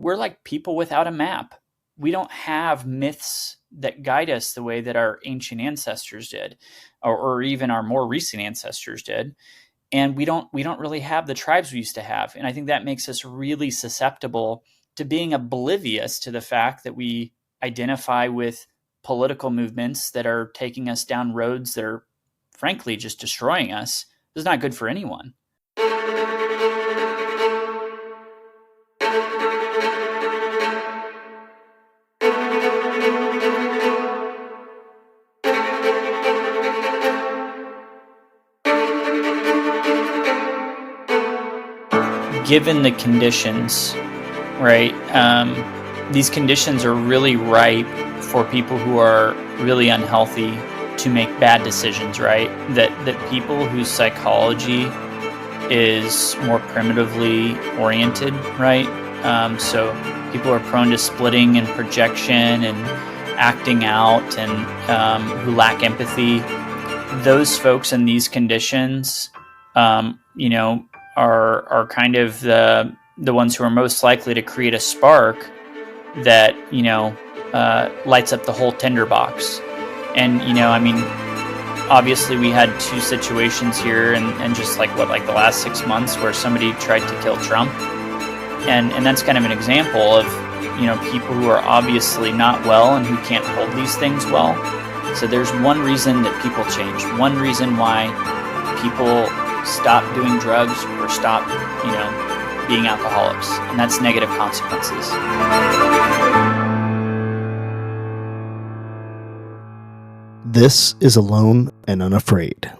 we're like people without a map. We don't have myths that guide us the way that our ancient ancestors did, or even our more recent ancestors did. And we don't really have the tribes we used to have. And I think that makes us really susceptible to being oblivious to the fact that we identify with political movements that are taking us down roads that are frankly just destroying us. This is not good for anyone. Given the conditions, right? These conditions are really ripe for people who are really unhealthy to make bad decisions, right? That people whose psychology is more primitively oriented, right? So people are prone to splitting and projection and acting out, and who lack empathy. Those folks in these conditions, are kind of the ones who are most likely to create a spark that lights up the whole tinderbox. And obviously we had two situations here, and just like the last 6 months where somebody tried to kill Trump, and that's kind of an example of people who are obviously not well and who can't hold these things well. So there's one reason that people change, one reason why people stop doing drugs or stop, being alcoholics, and that's negative consequences. This is Alone and Unafraid.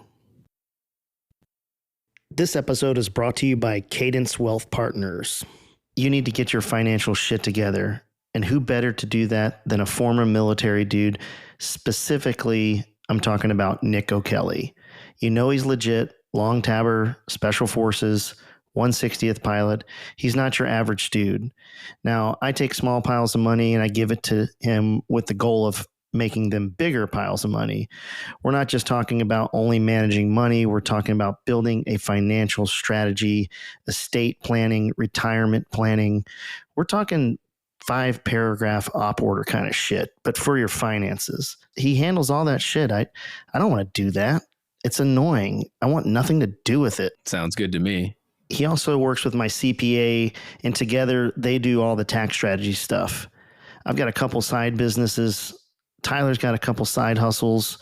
This episode is brought to you by Cadence Wealth Partners. You need to get your financial shit together, and who better to do that than a former military dude? Specifically, I'm talking about Nick O'Kelly. He's legit. Long tabber, Special Forces, 160th pilot. He's not your average dude. Now, I take small piles of money and I give it to him with the goal of making them bigger piles of money. We're not just talking about only managing money. We're talking about building a financial strategy, estate planning, retirement planning. We're talking 5-paragraph op order kind of shit, but for your finances. He handles all that shit. I don't want to do that. It's annoying. I want nothing to do with it. Sounds good to me. He also works with my CPA, and together they do all the tax strategy stuff. I've got a couple side businesses. Tyler's got a couple side hustles.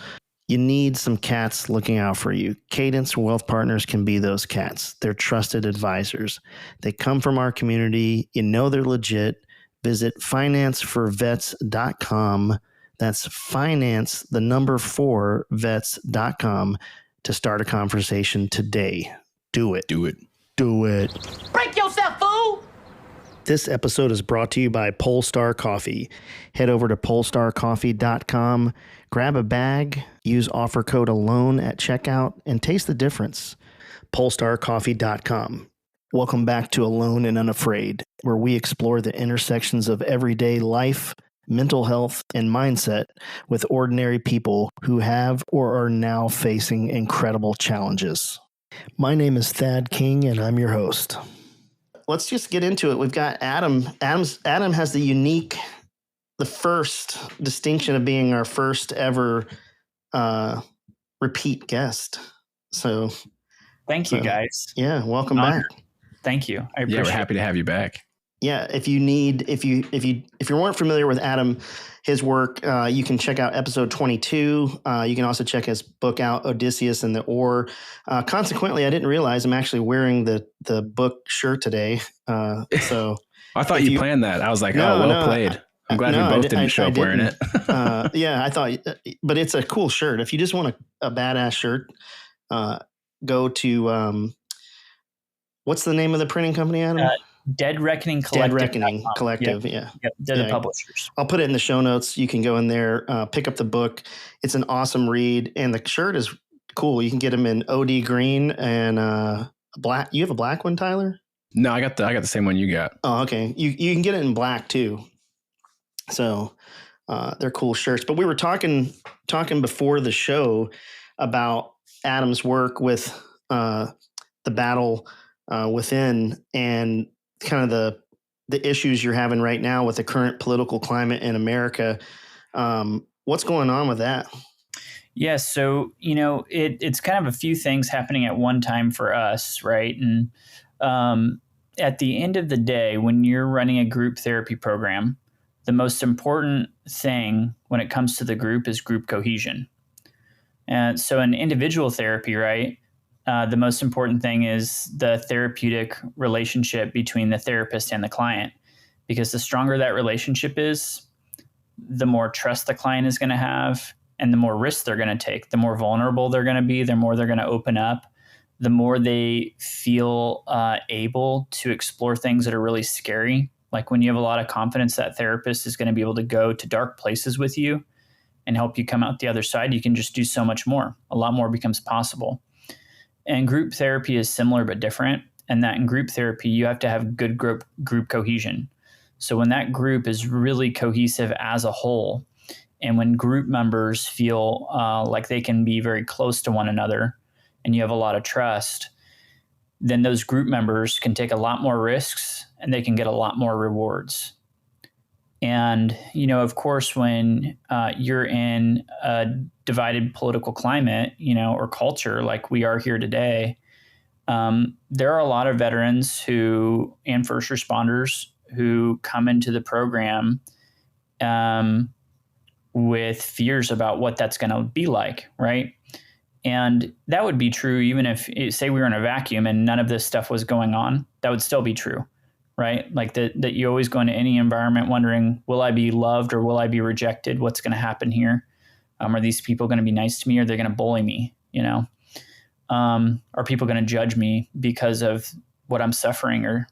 You need some cats looking out for you. Cadence Wealth Partners can be those cats. They're trusted advisors. They come from our community. They're legit. Visit financeforvets.com. That's finance, the number 4 vets.com to start a conversation today. Do it. Do it. Do it. Break yourself, fool! This episode is brought to you by Polestar Coffee. Head over to polestarcoffee.com, grab a bag, use offer code ALONE at checkout, and taste the difference. polestarcoffee.com. Welcome back to Alone and Unafraid, where we explore the intersections of everyday life, mental health, and mindset with ordinary people who have or are now facing incredible challenges. My name is Thad King, and I'm your host. Let's just get into it. We've got Adam. Adam has the first distinction of being our first ever repeat guest. So, Thank you, guys. Yeah, welcome back. Thank you. I appreciate we're happy to have you back. Yeah, if you weren't familiar with Adam, his work, you can check out episode 22. You can also check his book out, Odysseus and the Oar. Consequently, I didn't realize I'm actually wearing the book shirt today. So I thought you planned that. I was like, well played. I'm glad we both didn't show up wearing it. Yeah, I thought, but it's a cool shirt. If you just want a badass shirt, go to what's the name of the printing company, Adam? Dead Reckoning Collective. Dead Reckoning Collective, yeah. They're the publishers. I'll put it in the show notes. You can go in there, pick up the book. It's an awesome read, and the shirt is cool. You can get them in OD green and black. You have a black one, Tyler? No, I got the same one you got. Oh, okay. You can get it in black too. So they're cool shirts. But we were talking before the show about Adam's work with the battle within, and kind of the issues you're having right now with the current political climate in America. What's going on with that? Yeah, so it's kind of a few things happening at one time for us, right? And at the end of the day, when you're running a group therapy program, the most important thing when it comes to the group is group cohesion. And so in individual therapy, right, the most important thing is the therapeutic relationship between the therapist and the client, because the stronger that relationship is, the more trust the client is going to have, and the more risks they're going to take, the more vulnerable they're going to be, the more they're going to open up, the more they feel able to explore things that are really scary. Like when you have a lot of confidence that therapist is going to be able to go to dark places with you and help you come out the other side, you can just do so much more. A lot more becomes possible. And group therapy is similar but different, and that in group therapy, you have to have good group cohesion. So when that group is really cohesive as a whole, and when group members feel like they can be very close to one another and you have a lot of trust, then those group members can take a lot more risks and they can get a lot more rewards. And, of course, when you're in a divided political climate, or culture like we are here today, there are a lot of veterans and first responders who come into the program with fears about what that's going to be like, right? And that would be true even if, say, we were in a vacuum and none of this stuff was going on. That would still be true, right? Like that you always go into any environment wondering, will I be loved or will I be rejected? What's going to happen here? Are these people going to be nice to me or are they going to bully me? Are people going to judge me because of what I'm suffering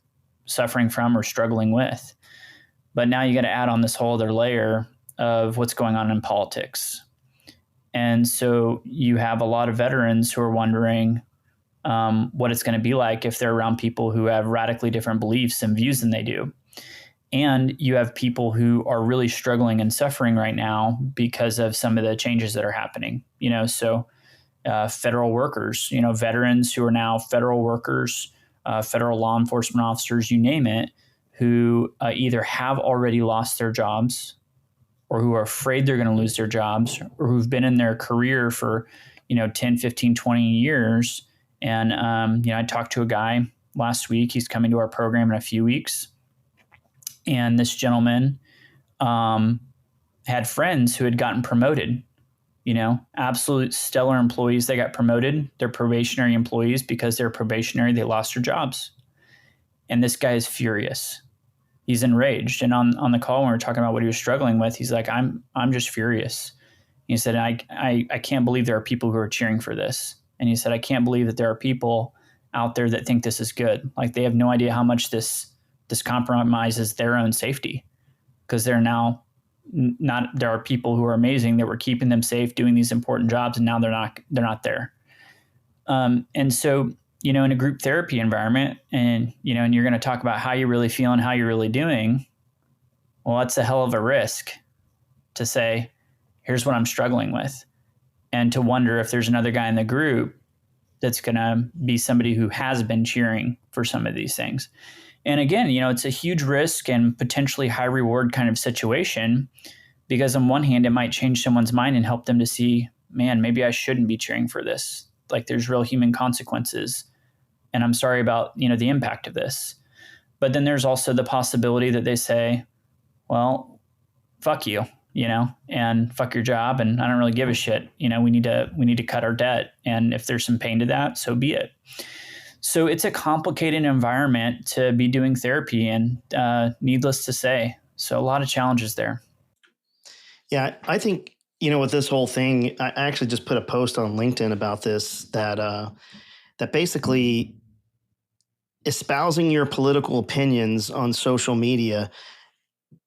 from or struggling with? But now you got to add on this whole other layer of what's going on in politics. And so you have a lot of veterans who are wondering what it's going to be like if they're around people who have radically different beliefs and views than they do. And you have people who are really struggling and suffering right now because of some of the changes that are happening. So federal workers, veterans who are now federal workers, federal law enforcement officers, you name it, who either have already lost their jobs or who are afraid they're going to lose their jobs, or who've been in their career for, 10, 15, 20 years. And, I talked to a guy last week. He's coming to our program in a few weeks. And this gentleman had friends who had gotten promoted, absolute stellar employees. They got promoted. They're probationary employees. Because they're probationary, they lost their jobs. And this guy is furious. He's enraged. And on the call, when we were talking about what he was struggling with, he's like, I'm just furious. He said, I can't believe there are people who are cheering for this. And he said, I can't believe that there are people out there that think this is good. Like they have no idea how much this compromises their own safety, because they're now there are people who are amazing that were keeping them safe, doing these important jobs, and now they're not there. And so, in a group therapy environment, and you're going to talk about how you really feel and how you're really doing. Well, that's a hell of a risk to say, here's what I'm struggling with, and to wonder if there's another guy in the group that's going to be somebody who has been cheering for some of these things. And again, it's a huge risk and potentially high reward kind of situation, because on one hand, it might change someone's mind and help them to see, man, maybe I shouldn't be cheering for this. Like there's real human consequences. And I'm sorry about, the impact of this. But then there's also the possibility that they say, well, fuck you, and fuck your job. And I don't really give a shit. We need to cut our debt. And if there's some pain to that, so be it. So it's a complicated environment to be doing therapy, and needless to say, so a lot of challenges there. Yeah, I think, with this whole thing, I actually just put a post on LinkedIn about this, that basically espousing your political opinions on social media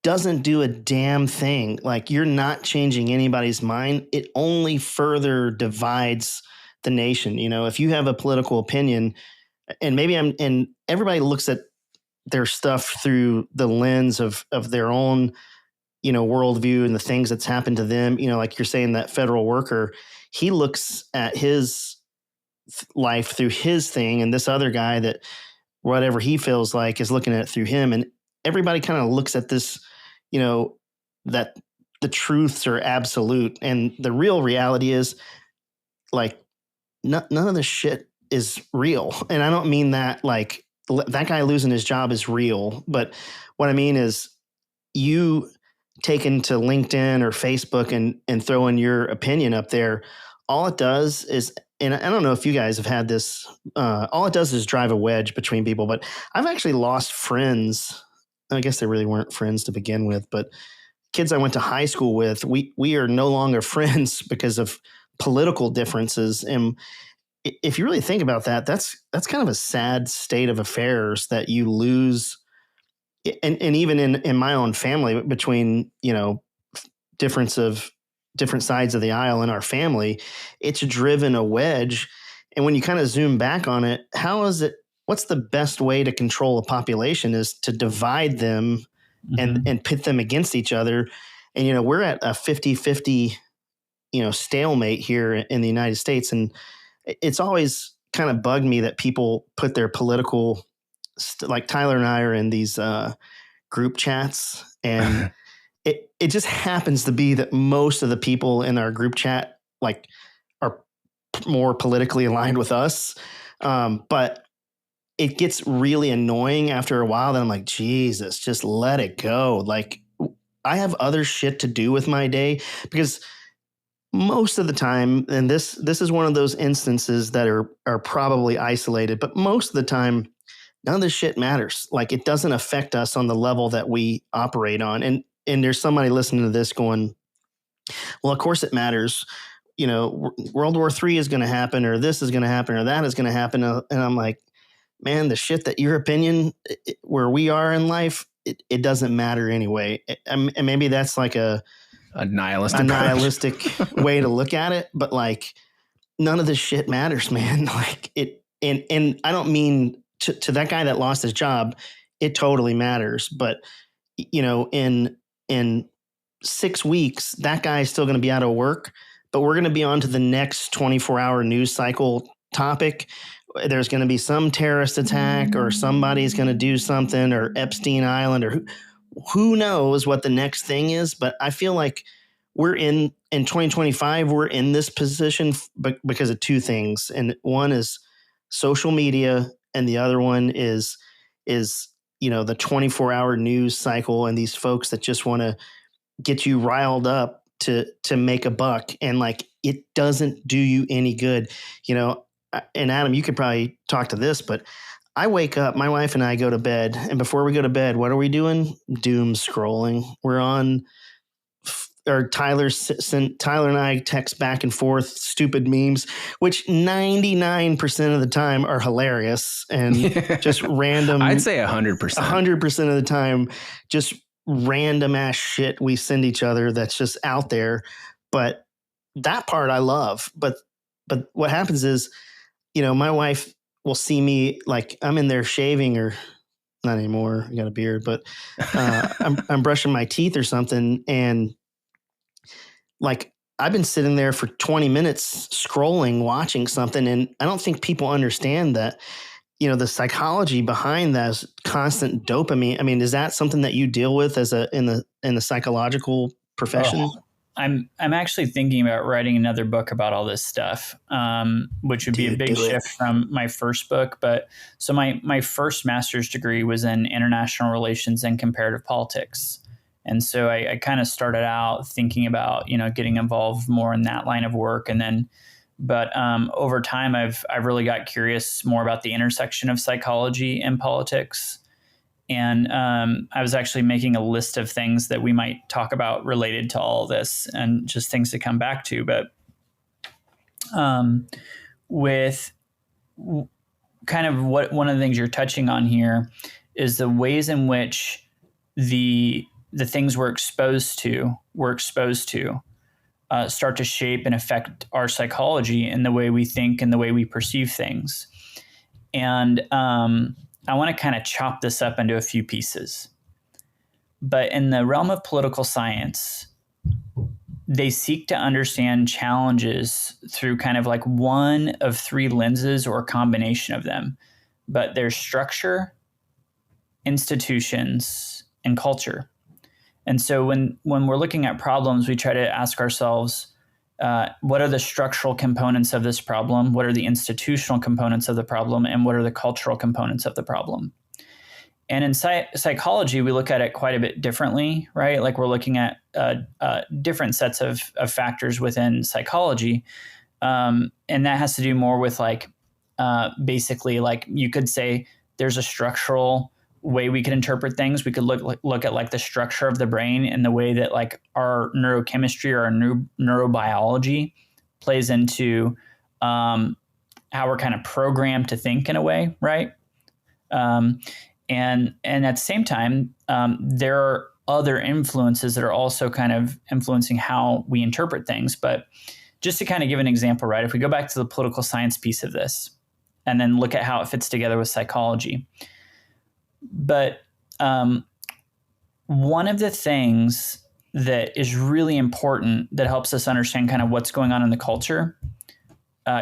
doesn't do a damn thing. Like you're not changing anybody's mind. It only further divides the nation. If you have a political opinion, and and everybody looks at their stuff through the lens of their own, worldview and the things that's happened to them. Like you're saying, that federal worker, he looks at his life through his thing, and this other guy, that whatever he feels like, is looking at it through him. And everybody kind of looks at this, that the truths are absolute, and the real reality is like none of this shit is real. And I don't mean that like that guy losing his job is real, but what I mean is you taken to LinkedIn or Facebook and throwing your opinion up there, all it does is, and I don't know if you guys have had this, all it does is drive a wedge between people. But I've actually lost friends. I guess they really weren't friends to begin with, but kids I went to high school with, we are no longer friends because of political differences. And if you really think about that, that's kind of a sad state of affairs that you lose. And even in my own family, between, different sides of the aisle in our family, it's driven a wedge. And when you kind of zoom back on it, what's the best way to control a population is to divide them and pit them against each other. And, we're at a 50-50, stalemate here in the United States. And it's always kind of bugged me that people put their political, like Tyler and I are in these group chats, and it just happens to be that most of the people in our group chat like are more politically aligned with us. But it gets really annoying after a while. Then I'm like, Jesus, just let it go. Like, I have other shit to do with my day, because most of the time, and this is one of those instances that are probably isolated, but most of the time, none of this shit matters. Like, it doesn't affect us on the level that we operate on. And there's somebody listening to this going, well, of course it matters. World War III is going to happen, or this is going to happen, or that is going to happen. And I'm like, man, the shit that your opinion, where we are in life, it doesn't matter anyway. And maybe that's like a nihilistic way to look at it. But like, none of this shit matters, man. Like it, and I don't mean to that guy that lost his job, it totally matters. But in 6 weeks, that guy is still going to be out of work, but we're going to be on to the next 24-hour news cycle topic. There's going to be some terrorist attack, or somebody's going to do something, or Epstein Island, or who knows what the next thing is. But I feel like we're in 2025, we're in this position because of two things. And one is social media, and the other one is the 24-hour news cycle, and these folks that just want to get you riled up to make a buck. And like, it doesn't do you any good. And Adam, you could probably talk to this, but I wake up, my wife and I go to bed, and before we go to bed, what are we doing? Doom scrolling. We're on, or Tyler and I text back and forth stupid memes, which 99% of the time are hilarious and just random. I'd say 100%. 100% of the time, just random ass shit we send each other that's just out there. But that part I love. But what happens is, my wife will see me, like I'm in there shaving, or not anymore, I got a beard, but I'm brushing my teeth or something, and like I've been sitting there for 20 minutes scrolling, watching something, and I don't think people understand that, the psychology behind that is constant dopamine. I mean, is that something that you deal with as in the psychological profession? Oh, I'm actually thinking about writing another book about all this stuff, which would be a big shift from my first book. But so my first master's degree was in international relations and comparative politics. And so I kind of started out thinking about, getting involved more in that line of work. But over time, I've really got curious more about the intersection of psychology and politics. And I was actually making a list of things that we might talk about related to all this, and just things to come back to. But with kind of what one of the things you're touching on here is the ways in which the things we're exposed to start to shape and affect our psychology and the way we think and the way we perceive things. And I want to kind of chop this up into a few pieces. But in the realm of political science, they seek to understand challenges through kind of like one of three lenses or a combination of them. But there's structure, institutions, and culture. And so when we're looking at problems, we try to ask ourselves, what are the structural components of this problem? What are the institutional components of the problem? And what are the cultural components of the problem? And in psychology, we look at it quite a bit differently, right? Like we're looking at different sets of factors within psychology. And that has to do more with like, basically, like you could say there's a structural way we could interpret things. We could look at like the structure of the brain and the way that like our neurochemistry or our neurobiology plays into how we're kind of programmed to think in a way, right? And at the same time, there are other influences that are also kind of influencing how we interpret things. But just to kind of give an example, right? If we go back to the political science piece of this and then look at how it fits together with psychology. But one of the things that is really important that helps us understand kind of what's going on in the culture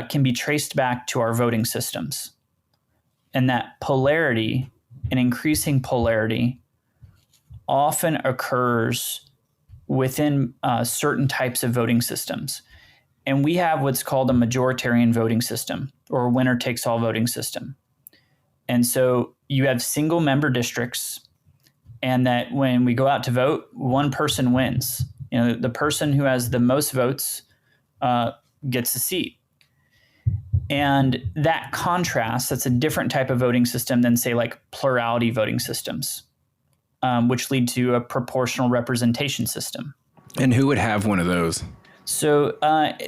can be traced back to our voting systems. And that polarity, an increasing polarity, often occurs within certain types of voting systems. And we have what's called a majoritarian voting system or a winner-takes-all voting system. And so you have single member districts, and that when we go out to vote, one person wins. You know, the person who has the most votes gets a seat. And that contrast, that's a different type of voting system than, say, like plurality voting systems, which lead to a proportional representation system. And who would have one of those? So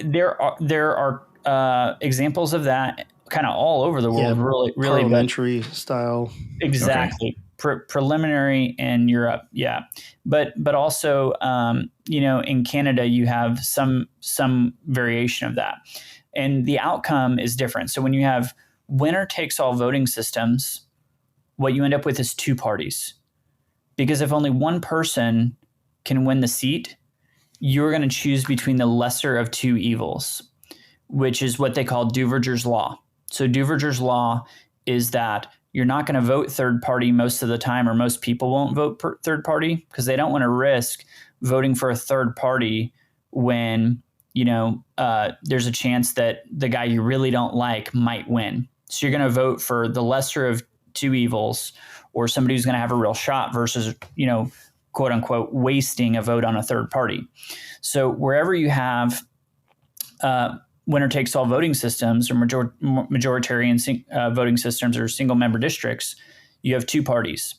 there are examples of that kind of all over the world, really parliamentary style. Exactly. Okay. Preliminary in Europe, yeah, but also in Canada you have some variation of that, and the outcome is different. So when you have winner takes all voting systems, what you end up with is two parties, because if only one person can win the seat, you're going to choose between the lesser of two evils, which is what they call Duverger's law. So Duverger's law is that you're not going to vote third party most of the time, or most people won't vote third party because they don't want to risk voting for a third party when, there's a chance that the guy you really don't like might win. So you're going to vote for the lesser of two evils, or somebody who's going to have a real shot versus, quote unquote, wasting a vote on a third party. So wherever you have winner takes all voting systems or majoritarian voting systems or single member districts, you have two parties.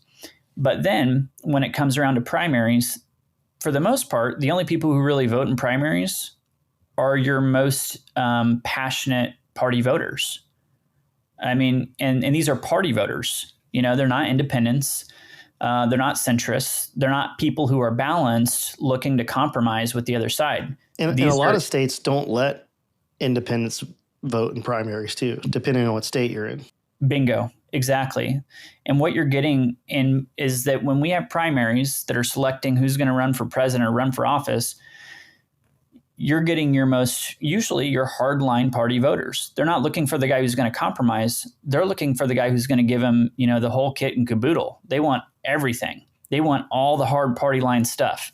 But then when it comes around to primaries, for the most part, the only people who really vote in primaries are your most passionate party voters. I mean, and these are party voters. They're not independents. They're not centrists. They're not people who are balanced looking to compromise with the other side. And a lot of states don't let independents vote in primaries too, depending on what state you're in. Bingo. Exactly. And what you're getting in is that when we have primaries that are selecting who's going to run for president or run for office, you're getting usually your hardline party voters. They're not looking for the guy who's going to compromise. They're looking for the guy who's going to give them, the whole kit and caboodle. They want everything. They want all the hard party line stuff.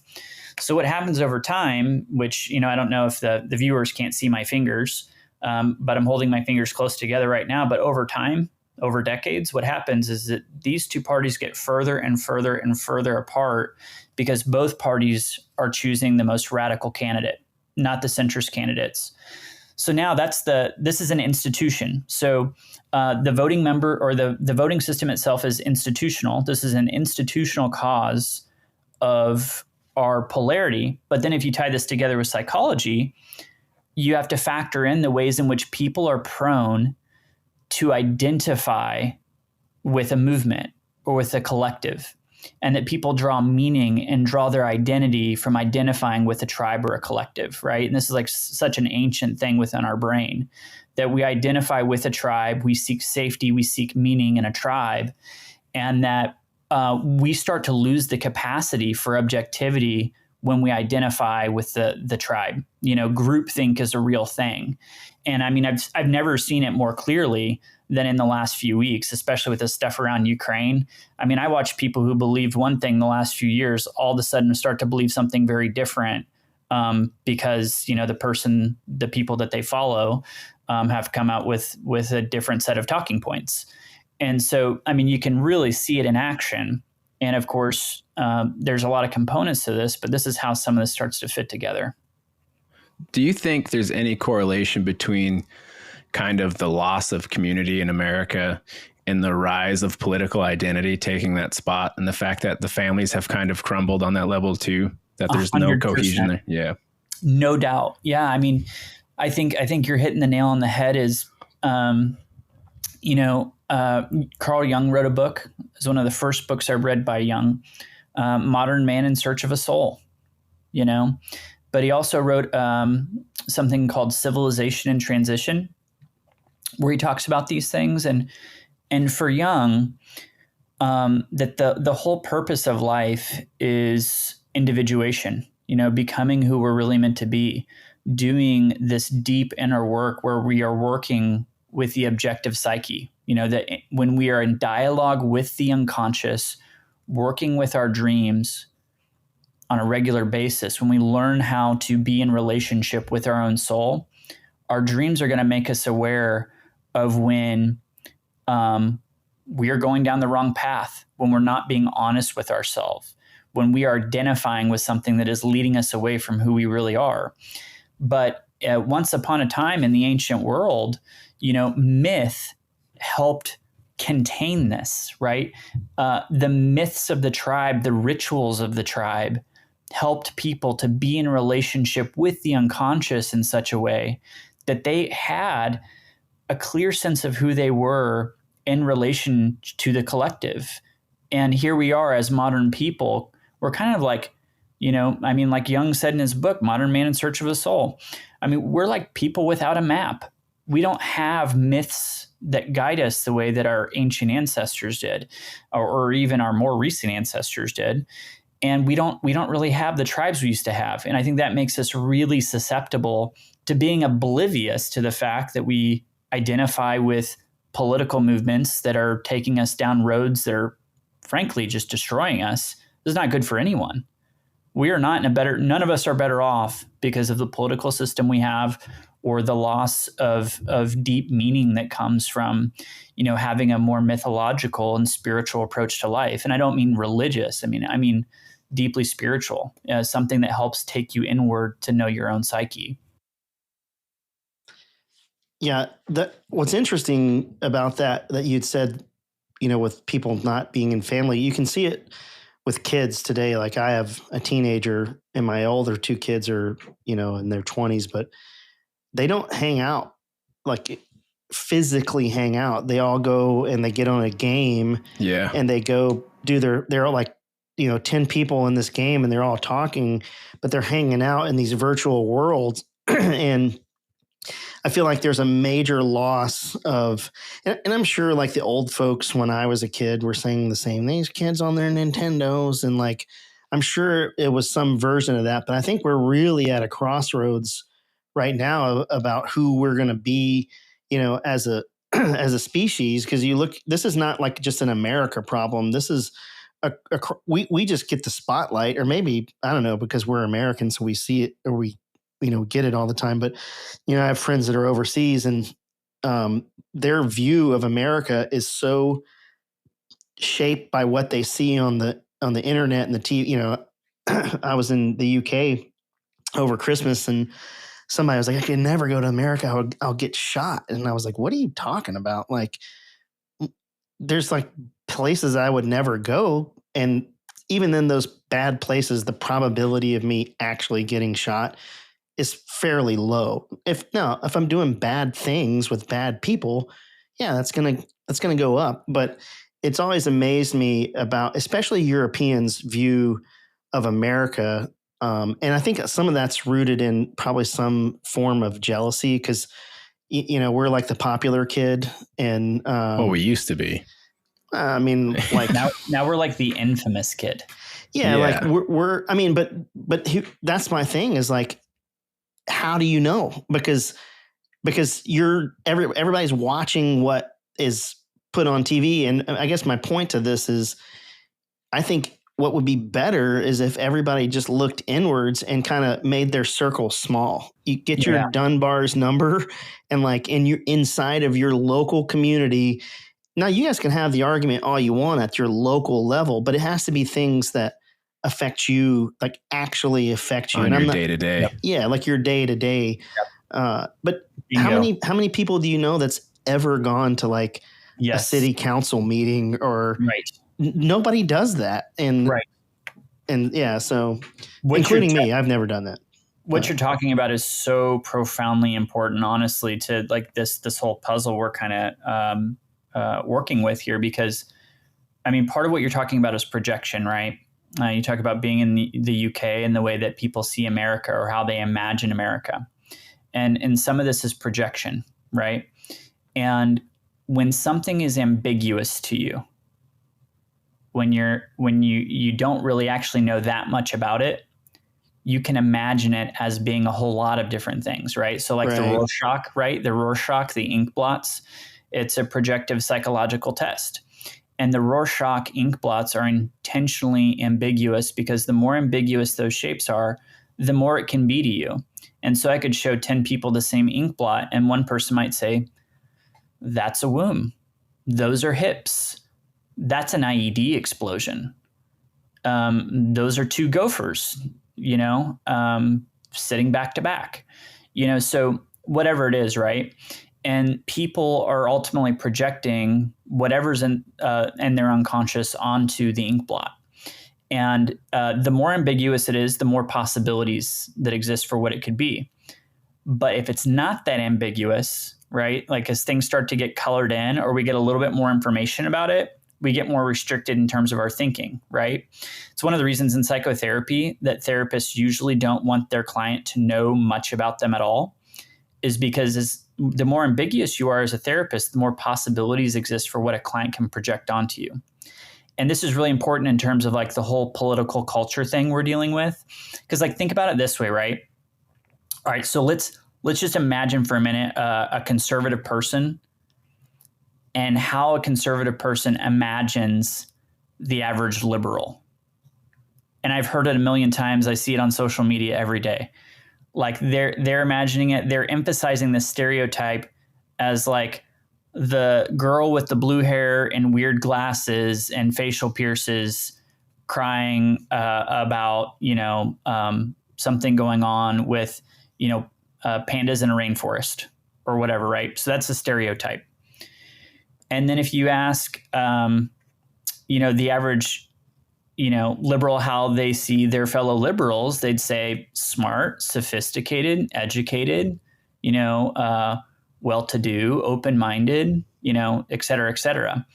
So what happens over time, which, I don't know if the viewers can't see my fingers, but I'm holding my fingers close together right now. But over time, over decades, what happens is that these two parties get further and further and further apart because both parties are choosing the most radical candidate, not the centrist candidates. So now this is an institution. So the voting member or the voting system itself is institutional. This is an institutional cause of our polarity. But then if you tie this together with psychology, you have to factor in the ways in which people are prone to identify with a movement or with a collective, and that people draw meaning and draw their identity from identifying with a tribe or a collective, right? And this is like such an ancient thing within our brain, that we identify with a tribe, we seek safety, we seek meaning in a tribe, and that we start to lose the capacity for objectivity when we identify with the tribe. Groupthink is a real thing. And I mean, I've never seen it more clearly than in the last few weeks, especially with the stuff around Ukraine. I mean, I watch people who believed one thing the last few years all of a sudden start to believe something very different, because, the people that they follow have come out with a different set of talking points. And so, I mean, you can really see it in action. And of course, there's a lot of components to this, but this is how some of this starts to fit together. Do you think there's any correlation between kind of the loss of community in America and the rise of political identity taking that spot, and the fact that the families have kind of crumbled on that level too, that there's 100%. No cohesion there? Yeah. No doubt. Yeah. I mean, I think you're hitting the nail on the head. Is, Carl Jung wrote a book. It's one of the first books I read by Jung, Modern Man in Search of a Soul, but he also wrote something called Civilization in Transition, where he talks about these things. And for Jung, that the whole purpose of life is individuation, becoming who we're really meant to be, doing this deep inner work where we are working with the objective psyche, that when we are in dialogue with the unconscious, working with our dreams on a regular basis, when we learn how to be in relationship with our own soul, our dreams are going to make us aware of when we are going down the wrong path, when we're not being honest with ourselves, when we are identifying with something that is leading us away from who we really are. But once upon a time in the ancient world, myth helped contain this, right? The myths of the tribe, the rituals of the tribe helped people to be in relationship with the unconscious in such a way that they had a clear sense of who they were in relation to the collective. And here we are as modern people. We're kind of like, like Jung said in his book, Modern Man in Search of a Soul. I mean, we're like people without a map. We don't have myths that guide us the way that our ancient ancestors did, or even our more recent ancestors did. And we don't really have the tribes we used to have. And I think that makes us really susceptible to being oblivious to the fact that we identify with political movements that are taking us down roads that are frankly just destroying us. This is not good for anyone. We are not none of us are better off because of the political system we have, or the loss of deep meaning that comes from, having a more mythological and spiritual approach to life. And I don't mean religious. I mean deeply spiritual, something that helps take you inward to know your own psyche. Yeah. What's interesting about that you'd said, with people not being in family, you can see it with kids today. Like, I have a teenager and my older two kids are, in their 20s, but they don't hang out, like physically hang out. They all go and they get on a game. Yeah. And they go do they're all like, 10 people in this game and they're all talking, but they're hanging out in these virtual worlds. And I feel like there's a major loss of, and I'm sure like the old folks when I was a kid were saying the same, these kids on their Nintendos, and like, I'm sure it was some version of that, but I think we're really at a crossroads right now about who we're going to be, as a, as a species. Cause this is not like just an America problem. This is we just get the spotlight, or maybe, I don't know, because we're Americans, so we see it, or we, get it all the time. But, I have friends that are overseas, and their view of America is so shaped by what they see on the internet and the TV. I was in the UK over Christmas, and somebody was like, I can never go to America. I'll get shot. And I was like, what are you talking about? Like, there's like places I would never go. And even in those bad places, the probability of me actually getting shot is fairly low. If I'm doing bad things with bad people, yeah, that's going to go up. But it's always amazed me about, especially Europeans' view of America. And I think some of that's rooted in probably some form of jealousy, because, we're like the popular kid. And we used to be. I mean, like now we're like the infamous kid. Yeah. Like we're I mean, but that's my thing is like, how do you know? Because everybody's watching what is put on TV. And I guess my point to this is, I think what would be better is if everybody just looked inwards and kind of made their circle small. You get your Dunbar's number, and like in your inside of your local community. Now you guys can have the argument all you want at your local level, but it has to be things that affect you, like actually affect you. On your day to day. Yeah, like your day to day. But Bingo. how many people do you know that's ever gone to like a city council meeting or nobody does that. And yeah, so including me, I've never done that. What you're talking about is so profoundly important, honestly, to like this whole puzzle we're kind of working with here, because I mean, part of what you're talking about is projection, right? You talk about being in the UK and the way that people see America or how they imagine America. And some of this is projection, right? And when something is ambiguous to you, when you don't really actually know that much about it, you can imagine it as being a whole lot of different things, right? So like the Rorschach, right? The Rorschach, the ink blots, it's a projective psychological test. And the Rorschach ink blots are intentionally ambiguous because the more ambiguous those shapes are, the more it can be to you. And so I could show 10 people the same ink blot, and one person might say, that's a womb. Those are hips. That's an IED explosion. Those are two gophers, sitting back to back, so whatever it is, right? And people are ultimately projecting whatever's in their unconscious onto the ink blot. And the more ambiguous it is, the more possibilities that exist for what it could be. But if it's not that ambiguous, right? Like as things start to get colored in, or we get a little bit more information about it, we get more restricted in terms of our thinking, right? It's one of the reasons in psychotherapy that therapists usually don't want their client to know much about them at all, is because the more ambiguous you are as a therapist, the more possibilities exist for what a client can project onto you. And this is really important in terms of like the whole political culture thing we're dealing with. Because like, think about it this way, right? All right, so let's just imagine for a minute a conservative person and how a conservative person imagines the average liberal. And I've heard it a million times. I see it on social media every day. Like they're imagining it. They're emphasizing this stereotype as like the girl with the blue hair and weird glasses and facial pierces crying about, something going on with, pandas in a rainforest or whatever, right? So that's a stereotype. And then if you ask, the average, liberal, how they see their fellow liberals, they'd say smart, sophisticated, educated, well-to-do, open-minded, et cetera, et cetera.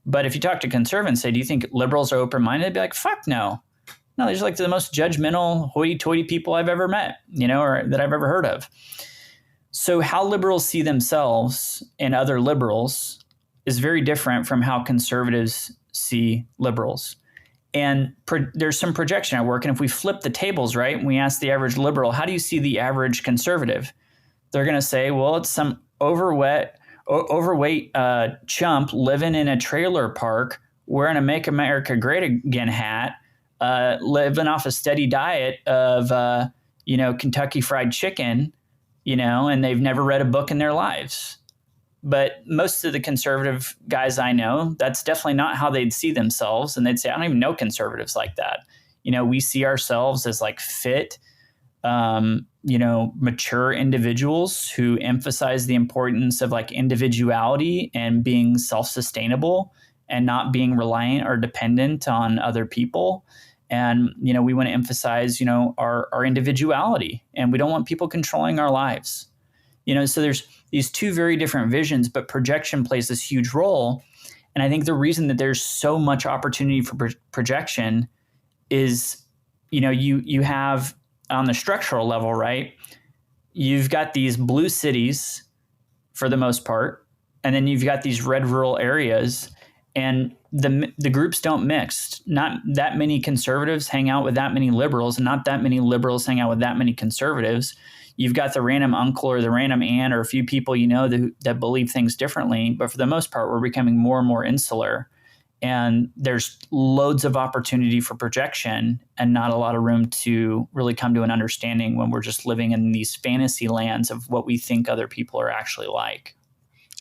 But if you talk to conservatives and say, do you think liberals are open-minded? They'd be like, fuck no. No, they're just like the most judgmental, hoity-toity people I've ever met, or that I've ever heard of. So how liberals see themselves and other liberals is very different from how conservatives see liberals. And there's some projection at work. And if we flip the tables, right, and we ask the average liberal, how do you see the average conservative? They're going to say, well, it's some overweight chump living in a trailer park wearing a Make America Great Again hat, living off a steady diet of, Kentucky Fried Chicken, and they've never read a book in their lives. But most of the conservative guys I know, that's definitely not how they'd see themselves. And they'd say, I don't even know conservatives like that. We see ourselves as like fit, mature individuals who emphasize the importance of like individuality and being self-sustainable and not being reliant or dependent on other people. And, we want to emphasize, our individuality, and we don't want people controlling our lives. So there's these two very different visions, but projection plays this huge role. And I think the reason that there's so much opportunity for projection is, you have on the structural level, right? You've got these blue cities for the most part, and then you've got these red rural areas, and the groups don't mix. Not that many conservatives hang out with that many liberals, and not that many liberals hang out with that many conservatives. you've got the random uncle or the random aunt or a few people that believe things differently. But for the most part, we're becoming more and more insular. And there's loads of opportunity for projection and not a lot of room to really come to an understanding when we're just living in these fantasy lands of what we think other people are actually like.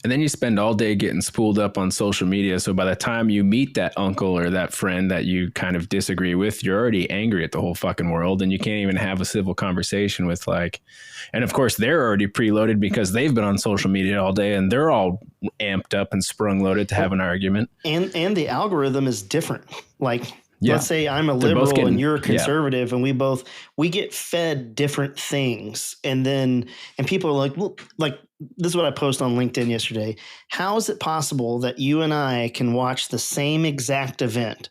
And then you spend all day getting spooled up on social media. So by the time you meet that uncle or that friend that you kind of disagree with, you're already angry at the whole fucking world. And you can't even have a civil conversation with and of course they're already preloaded because they've been on social media all day and they're all amped up and sprung loaded to have an argument. And the algorithm is different. Let's say I'm a liberal and you're a conservative, and we get fed different things. And people are like, well, this is what I posted on LinkedIn yesterday. How is it possible that you and I can watch the same exact event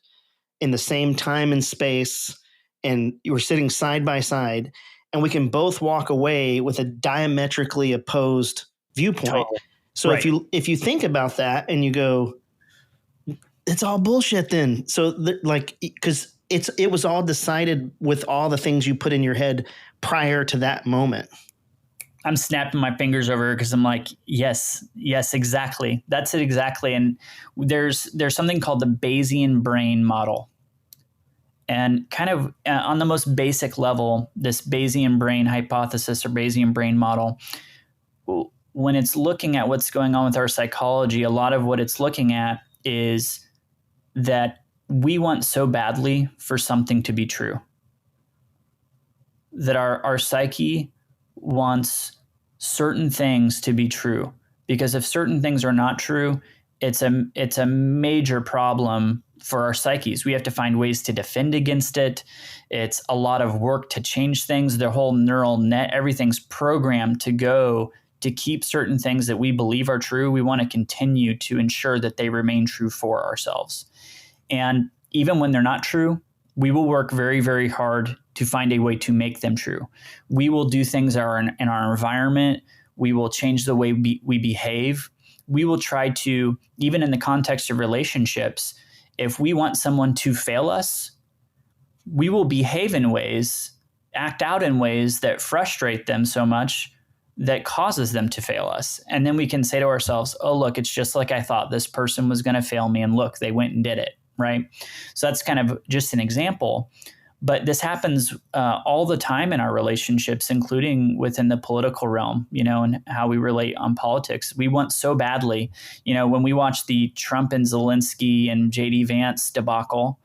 in the same time and space, and we're sitting side by side, and we can both walk away with a diametrically opposed viewpoint? Totally. So right. if you think about that and you go, it's all bullshit then. So because it was all decided with all the things you put in your head prior to that moment. I'm snapping my fingers over because I'm like, yes, exactly. That's it exactly. And there's something called the Bayesian brain model. And kind of on the most basic level, this Bayesian brain hypothesis or Bayesian brain model, when it's looking at what's going on with our psychology, a lot of what it's looking at is that we want so badly for something to be true, that our psyche wants certain things to be true, because if certain things are not true, it's a major problem for our psyches. We have to find ways to defend against it. It's a lot of work to change things. The whole neural net, everything's programmed to go to keep certain things that we believe are true. We want to continue to ensure that they remain true for ourselves. And even when they're not true, we will work very, very hard to find a way to make them true. We will do things in our environment. We will change the way we behave. We will try to, even in the context of relationships, if we want someone to fail us, we will behave in ways, act out in ways that frustrate them so much that causes them to fail us. And then we can say to ourselves, oh, look, it's just like I thought. This person was going to fail me, and look, they went and did it. Right. So that's kind of just an example. But this happens all the time in our relationships, including within the political realm, and how we relate on politics. We want so badly, when we watch the Trump and Zelensky and JD Vance debacle,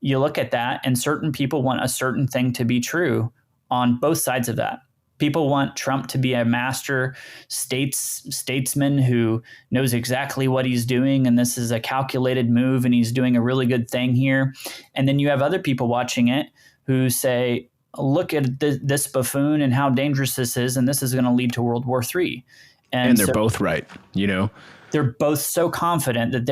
you look at that and certain people want a certain thing to be true on both sides of that. People want Trump to be a master statesman who knows exactly what he's doing, and this is a calculated move, and he's doing a really good thing here. And then you have other people watching it who say, look at this buffoon and how dangerous this is, and this is going to lead to World War III. And they're both right, They're both so confident that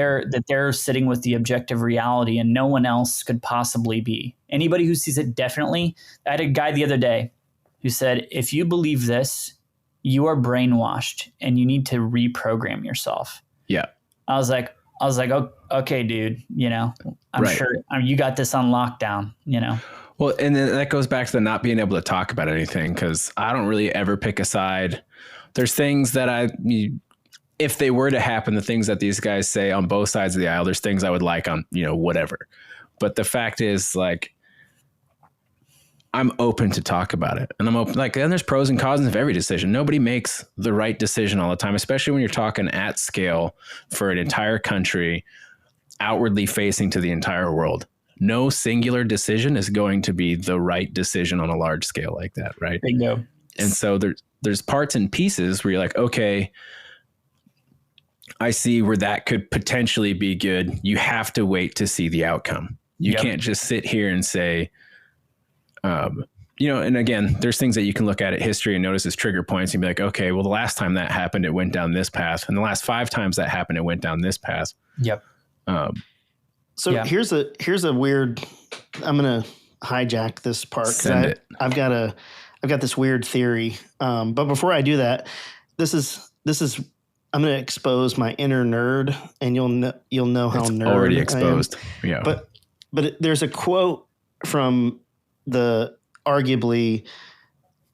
they're sitting with the objective reality, and no one else could possibly be. Anybody who sees it definitely. I had a guy the other day who said, if you believe this, you are brainwashed and you need to reprogram yourself. Yeah. I was like, oh, okay, dude, I'm right. Sure you got this on lockdown, Well, and then that goes back to the not being able to talk about anything, because I don't really ever pick a side. There's things that if they were to happen, the things that these guys say on both sides of the aisle, there's things I would like on, whatever. But the fact is, I'm open to talk about it. And I'm open, and there's pros and cons of every decision. Nobody makes the right decision all the time, especially when you're talking at scale for an entire country, outwardly facing to the entire world. No singular decision is going to be the right decision on a large scale like that, right? Bingo. And so there's parts and pieces where you're like, okay, I see where that could potentially be good. You have to wait to see the outcome. You can't just sit here and say, and again, there's things that you can look at history and notice as trigger points and be like, okay, well, the last time that happened, it went down this path. And the last 5 times that happened, it went down this path. Yep. Here's a weird, I'm going to hijack this part. I've got this weird theory. But before I do that, this is, I'm going to expose my inner nerd, and you'll know how nerd already exposed. Yeah. But there's a quote from the arguably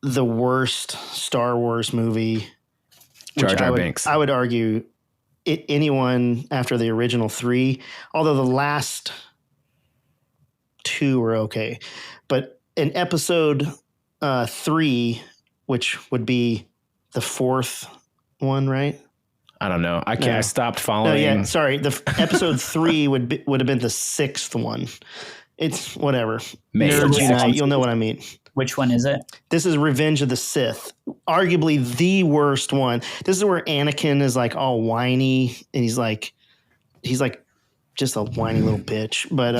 the worst Star Wars movie. Jar Jar Binks. I would argue anyone after the original 3, although the last 2 were okay. But in episode 3, which would be the 4th one, right? I don't know. I can't. No. I stopped No, following. yeah, sorry. The episode 3 would have been the 6th one. It's whatever. Maybe. Nerds unite. You'll know what I mean. Which one is it? This is Revenge of the Sith, arguably the worst one. This is where Anakin is like all whiny, and he's like just a whiny little bitch. But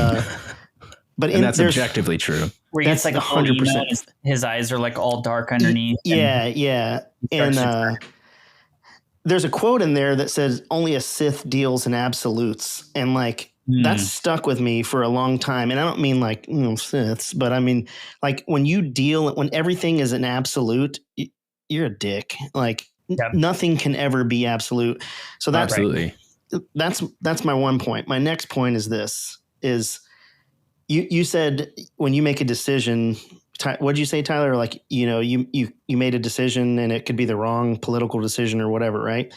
And that's objectively true. Where he gets That's like 100%. 100%. His eyes are like all dark underneath. Yeah. And there's a quote in there that says, "Only a Sith deals in absolutes," and like that's stuck with me for a long time. And I don't mean like Siths, but I mean like when everything is an absolute, you're a dick. Like nothing can ever be absolute. So that's absolutely that's my one point. My next point is this: is you said when you make a decision. What did you say, Tyler? Like, you made a decision and it could be the wrong political decision or whatever, right?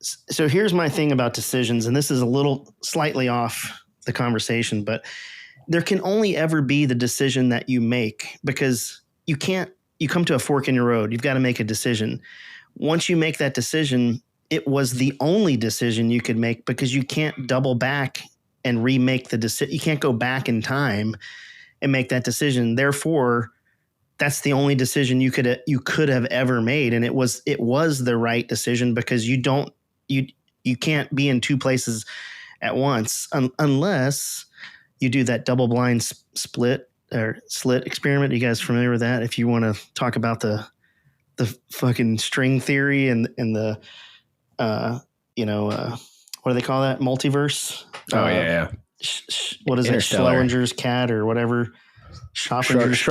So here's my thing about decisions, and this is a little slightly off the conversation, but there can only ever be the decision that you make, because you come to a fork in your road. You've got to make a decision. Once you make that decision, it was the only decision you could make, because you can't double back and remake the decision. You can't go back in time and make that decision. Therefore, that's the only decision you could have ever made, and it was the right decision, because you can't be in 2 places at once unless you do that double blind split or slit experiment. Are you guys familiar with that? If you want to talk about the fucking string theory and the what do they call that? Multiverse. Oh yeah. What is it? Schrodinger's cat or whatever. Schrodinger's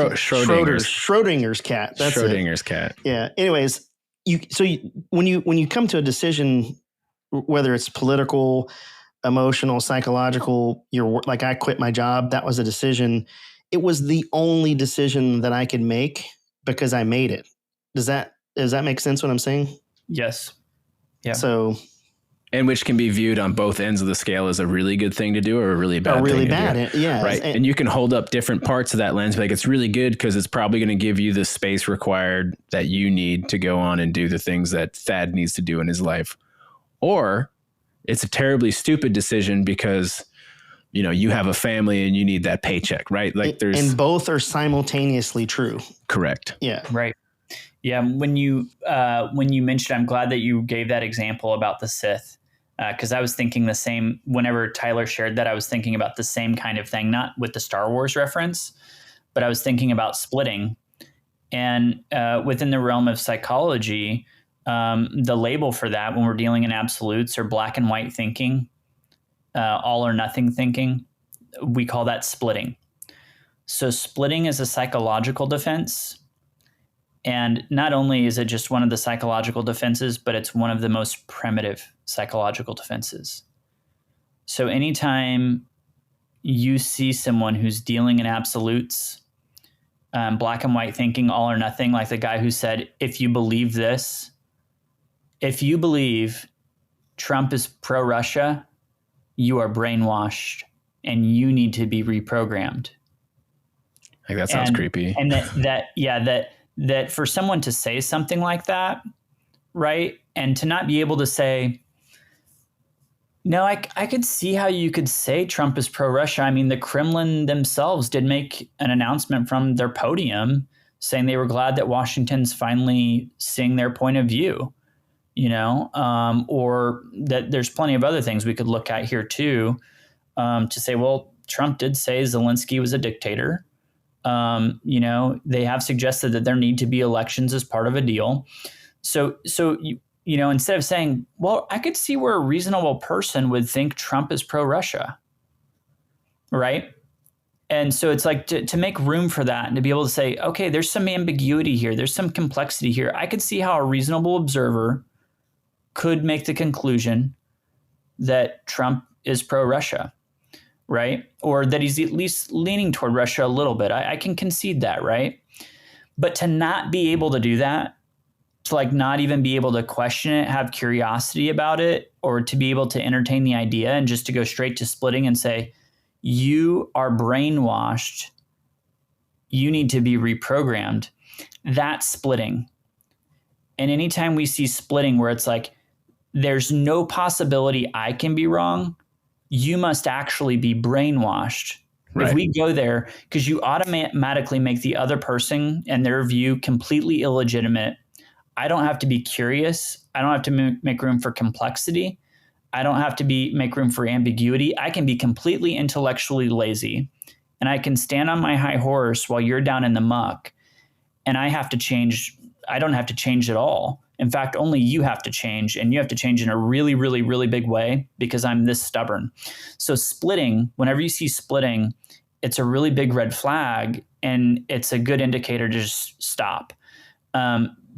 cat. That's Schrodinger's cat. Yeah. Anyways, when you come to a decision, whether it's political, emotional, psychological, like I quit my job, that was a decision. It was the only decision that I could make because I made it. Does that make sense what I'm saying? Yes. Yeah. So. And which can be viewed on both ends of the scale as a really good thing to do or a really bad thing to do. Yeah. Right. And you can hold up different parts of that lens. Like, it's really good because it's probably going to give you the space required that you need to go on and do the things that Thad needs to do in his life. Or it's a terribly stupid decision because, you have a family and you need that paycheck, right? Like and both are simultaneously true. Correct. Yeah. Right. Yeah. When you mentioned, I'm glad that you gave that example about the Sith. Because I was thinking the same whenever Tyler shared that. I was thinking about the same kind of thing, not with the Star Wars reference, but I was thinking about splitting. And within the realm of psychology, the label for that when we're dealing in absolutes or black and white thinking, all or nothing thinking, we call that splitting. So splitting is a psychological defense. And not only is it just one of the psychological defenses, but it's one of the most primitive psychological defenses. So anytime you see someone who's dealing in absolutes, black and white thinking, all or nothing, like the guy who said, if you believe Trump is pro-Russia, you are brainwashed and you need to be reprogrammed. Like, that sounds creepy. And that for someone to say something like that, right? And to not be able to say, no, I could see how you could say Trump is pro-Russia. I mean, the Kremlin themselves did make an announcement from their podium saying they were glad that Washington's finally seeing their point of view, or that there's plenty of other things we could look at here too, to say, well, Trump did say Zelensky was a dictator. They have suggested that there need to be elections as part of a deal. So instead of saying, well, I could see where a reasonable person would think Trump is pro-Russia, right? And so it's like to make room for that and to be able to say, okay, there's some ambiguity here. There's some complexity here. I could see how a reasonable observer could make the conclusion that Trump is pro-Russia, right? Or that he's at least leaning toward Russia a little bit. I can concede that, right? But to not be able to do that, to like not even be able to question it, have curiosity about it, or to be able to entertain the idea and just to go straight to splitting and say, you are brainwashed, you need to be reprogrammed. That's splitting. And anytime we see splitting where it's like, there's no possibility I can be wrong, you must actually be brainwashed. Right. If we go there, because you automatically make the other person and their view completely illegitimate. I don't have to be curious. I don't have to make room for complexity. I don't have to make room for ambiguity. I can be completely intellectually lazy, and I can stand on my high horse while you're down in the muck. And I have to change. I don't have to change at all. In fact, only you have to change, and you have to change in a really, really, really big way because I'm this stubborn. So splitting, whenever you see splitting, it's a really big red flag, and it's a good indicator to just stop.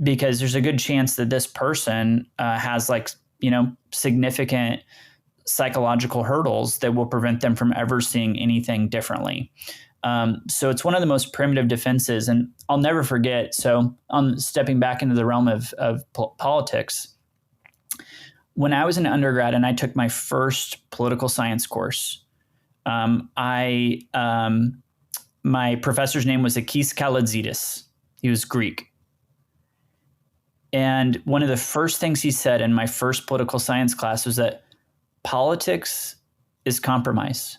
Because there's a good chance that this person has significant psychological hurdles that will prevent them from ever seeing anything differently. So it's one of the most primitive defenses, and I'll never forget. So on stepping back into the realm of politics, when I was an undergrad and I took my first political science course, my professor's name was Akis Kalitzidis. He was Greek. And one of the first things he said in my first political science class was that politics is compromise.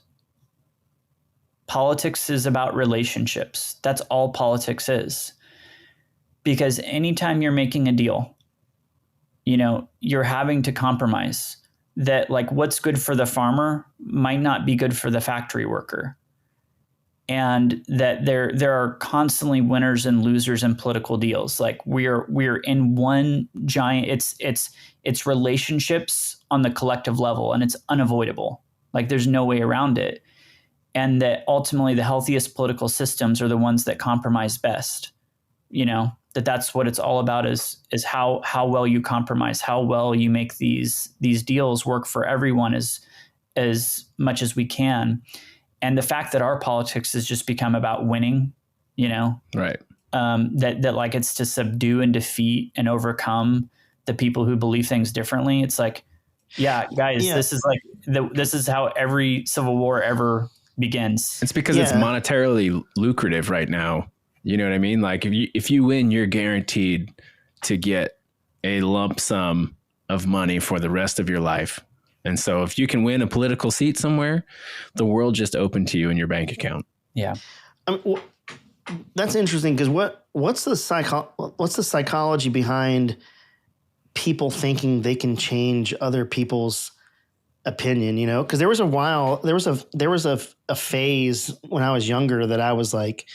Politics is about relationships. That's all politics is. Because anytime you're making a deal, you're having to compromise. That like what's good for the farmer might not be good for the factory worker. And that there are constantly winners and losers in political deals. Like we're in one giant. It's relationships on the collective level, and it's unavoidable. Like there's no way around it. And that ultimately the healthiest political systems are the ones that compromise best. That's what it's all about is how well you compromise, how well you make these deals work for everyone as much as we can. And the fact that our politics has just become about winning, right. That like it's to subdue and defeat and overcome the people who believe things differently. It's like, yeah, guys, this is like this is how every civil war ever begins. It's because it's monetarily lucrative right now. You know what I mean? Like if you win, you're guaranteed to get a lump sum of money for the rest of your life. And so if you can win a political seat somewhere, the world just opened to you in your bank account. Yeah. That's interesting because what's the psychology behind people thinking they can change other people's opinion, because there was a phase when I was younger that I was like,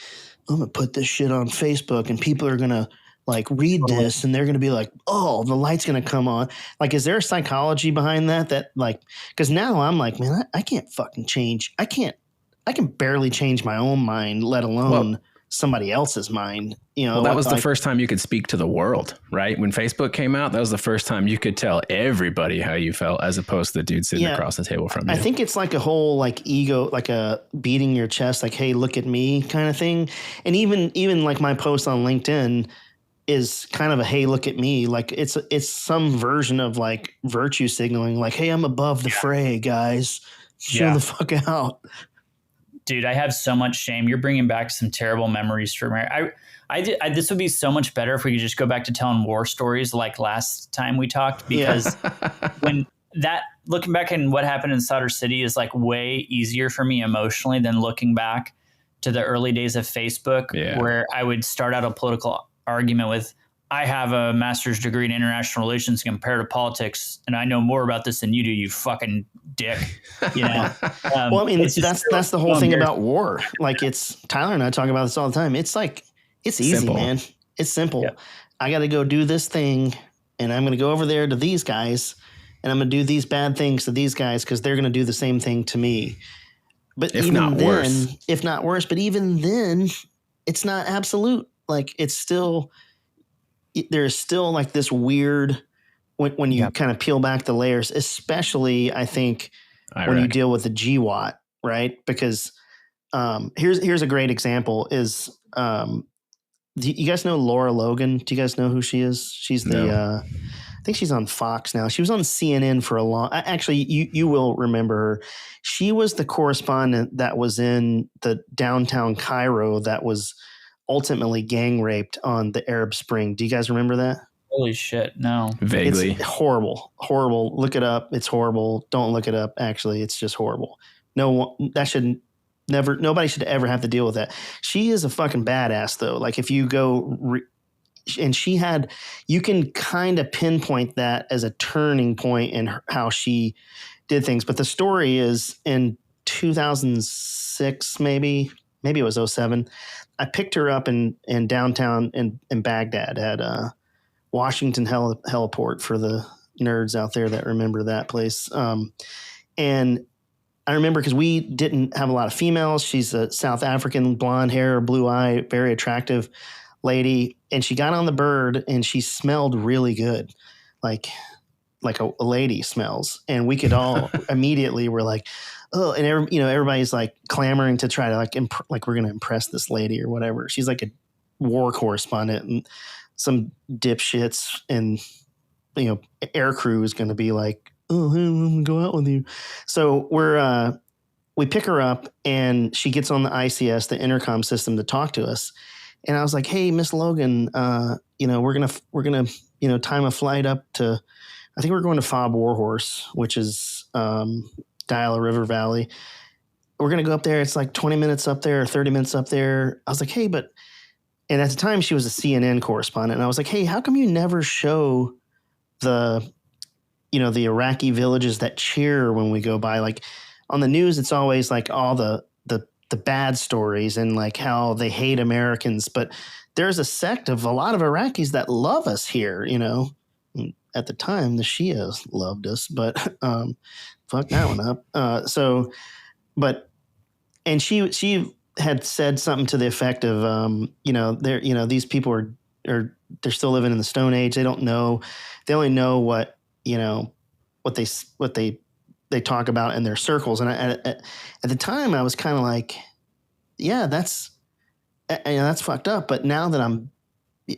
I'm gonna put this shit on Facebook and people are gonna like read this and they're gonna be like, oh, the light's gonna come on. Like, is there a psychology behind that like, because now I'm like, man, I can't fucking change. I can barely change my own mind, let alone somebody else's mind. That was the first time you could speak to the world, right? When Facebook came out, that was the first time you could tell everybody how you felt, as opposed to the dude sitting across the table from you. I think it's like a whole like ego, like a beating your chest, like, hey, look at me kind of thing. And even like my post on LinkedIn is kind of a, hey, look at me. Like it's some version of like virtue signaling, like, hey, I'm above the fray, guys. Chill the fuck out. Dude, I have so much shame. You're bringing back some terrible memories for me. This would be so much better if we could just go back to telling war stories like last time we talked, because when that looking back and what happened in Solder City is like way easier for me emotionally than looking back to the early days of Facebook, where I would start out a political argument with, I have a master's degree in international relations and comparative politics, and I know more about this than you do, you fucking dick. Well, I mean, that's the whole thing about war. Like, it's Tyler and I talk about this all the time. It's like, it's easy, simple. Man. It's simple. Yeah. I got to go do this thing, and I'm going to go over there to these guys, and I'm going to do these bad things to these guys because they're going to do the same thing to me. But if not worse, but even then, it's not absolute. Like, it's still, there's still like this weird, when you kind of peel back the layers, especially I think when you deal with the GWAT, right? Because here's a great example is Do you guys know Laura Logan? Do you guys know who she is? She's the, No. I think she's on Fox now. She was on CNN for a long, actually, you will remember her. She was the correspondent that was in the downtown Cairo that was ultimately gang raped on the Arab Spring. Do you guys remember that? Holy shit, no. Vaguely. It's horrible. Look it up. It's horrible. Don't look it up. Actually, it's just horrible. Nobody should ever have to deal with that. She is a fucking badass though. Like if you go and you can kind of pinpoint that as a turning point in how she did things. But the story is in 2006, maybe it was 07. I picked her up in downtown in Baghdad at Washington heliport for the nerds out there that remember that place. And I remember because we didn't have a lot of females. She's a South African, blonde hair, blue eye, very attractive lady. And she got on the bird and she smelled really good. Like a lady smells. And we could all immediately were like, oh, and everybody's like clamoring to try to like we're going to impress this lady or whatever. She's like a war correspondent, and some dipshits and, air crew is going to be like, oh, hey, I'm going to go out with you. So we pick her up and she gets on the ICS, the intercom system, to talk to us. And I was like, hey, Miss Logan, we're going to, time a flight up to, I think we're going to Fob Warhorse, which is Dial River Valley. We're going to go up there. It's like 20 minutes up there, 30 minutes up there. I was like, hey, and at the time she was a CNN correspondent. And I was like, hey, how come you never show the Iraqi villages that cheer when we go by? Like on the news, it's always like all the bad stories and like how they hate Americans. But there's a sect of a lot of Iraqis that love us here, At the time, the Shias loved us, but fuck that one up. And she had said something to the effect of, these people are they're still living in the Stone Age. They don't know. They only know what they talk about in their circles. And at the time, I was kind of like, yeah, that's fucked up. But now that I'm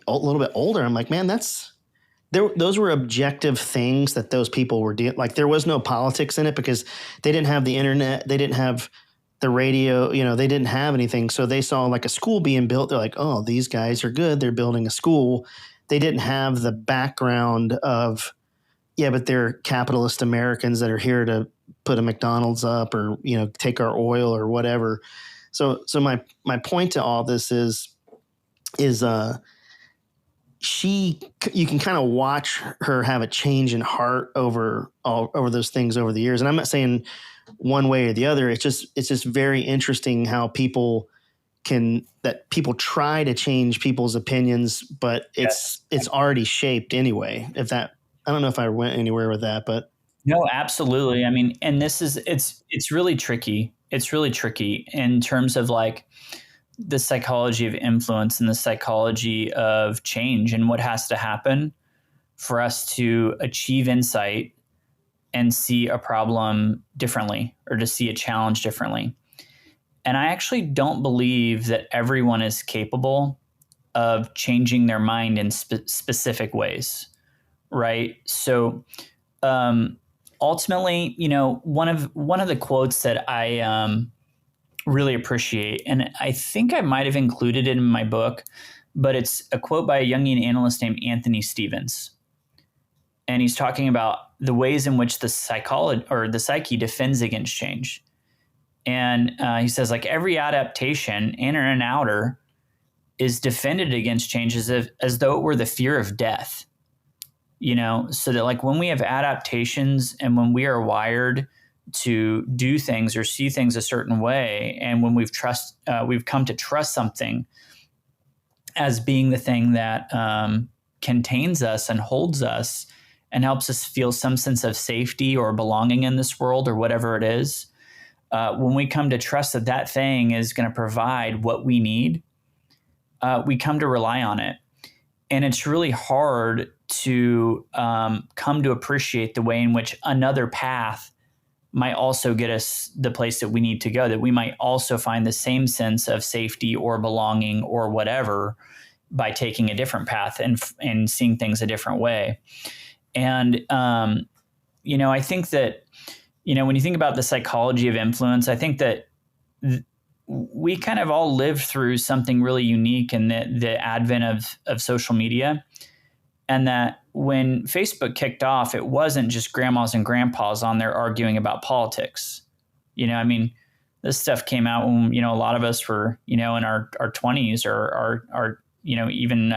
a little bit older, I'm like, man, those were objective things that those people were doing. Like there was no politics in it because they didn't have the internet. They didn't have the radio, they didn't have anything. So they saw like a school being built. They're like, oh, these guys are good. They're building a school. They didn't have the background of, yeah, but they're capitalist Americans that are here to put a McDonald's up or, take our oil or whatever. So my point to all this is you can kind of watch her have a change in heart over those things over the years. And I'm not saying one way or the other. It's just very interesting how people try to change people's opinions, but it's already shaped anyway. I don't know if I went anywhere with that, but no, absolutely. I mean, and it's really tricky. It's really tricky in terms of like the psychology of influence and the psychology of change and what has to happen for us to achieve insight and see a problem differently or to see a challenge differently. And I actually don't believe that everyone is capable of changing their mind in specific ways, right? So ultimately, one of the quotes that I really appreciate, and I think I might have included it in my book, but it's a quote by a Jungian analyst named Anthony Stevens. And he's talking about the ways in which the psyche defends against change. And he says, like, every adaptation, inner and outer, is defended against change as though it were the fear of death. So that like when we have adaptations and when we are wired to do things or see things a certain way, and when we've come to trust something as being the thing that contains us and holds us and helps us feel some sense of safety or belonging in this world or whatever it is, when we come to trust that thing is going to provide what we need, we come to rely on it. And it's really hard to come to appreciate the way in which another path might also get us the place that we need to go, that we might also find the same sense of safety or belonging or whatever by taking a different path and seeing things a different way. And, I think that, when you think about the psychology of influence, I think that we kind of all lived through something really unique in the advent of social media. And that when Facebook kicked off, it wasn't just grandmas and grandpas on there arguing about politics. This stuff came out when, a lot of us were, in our 20s or our even,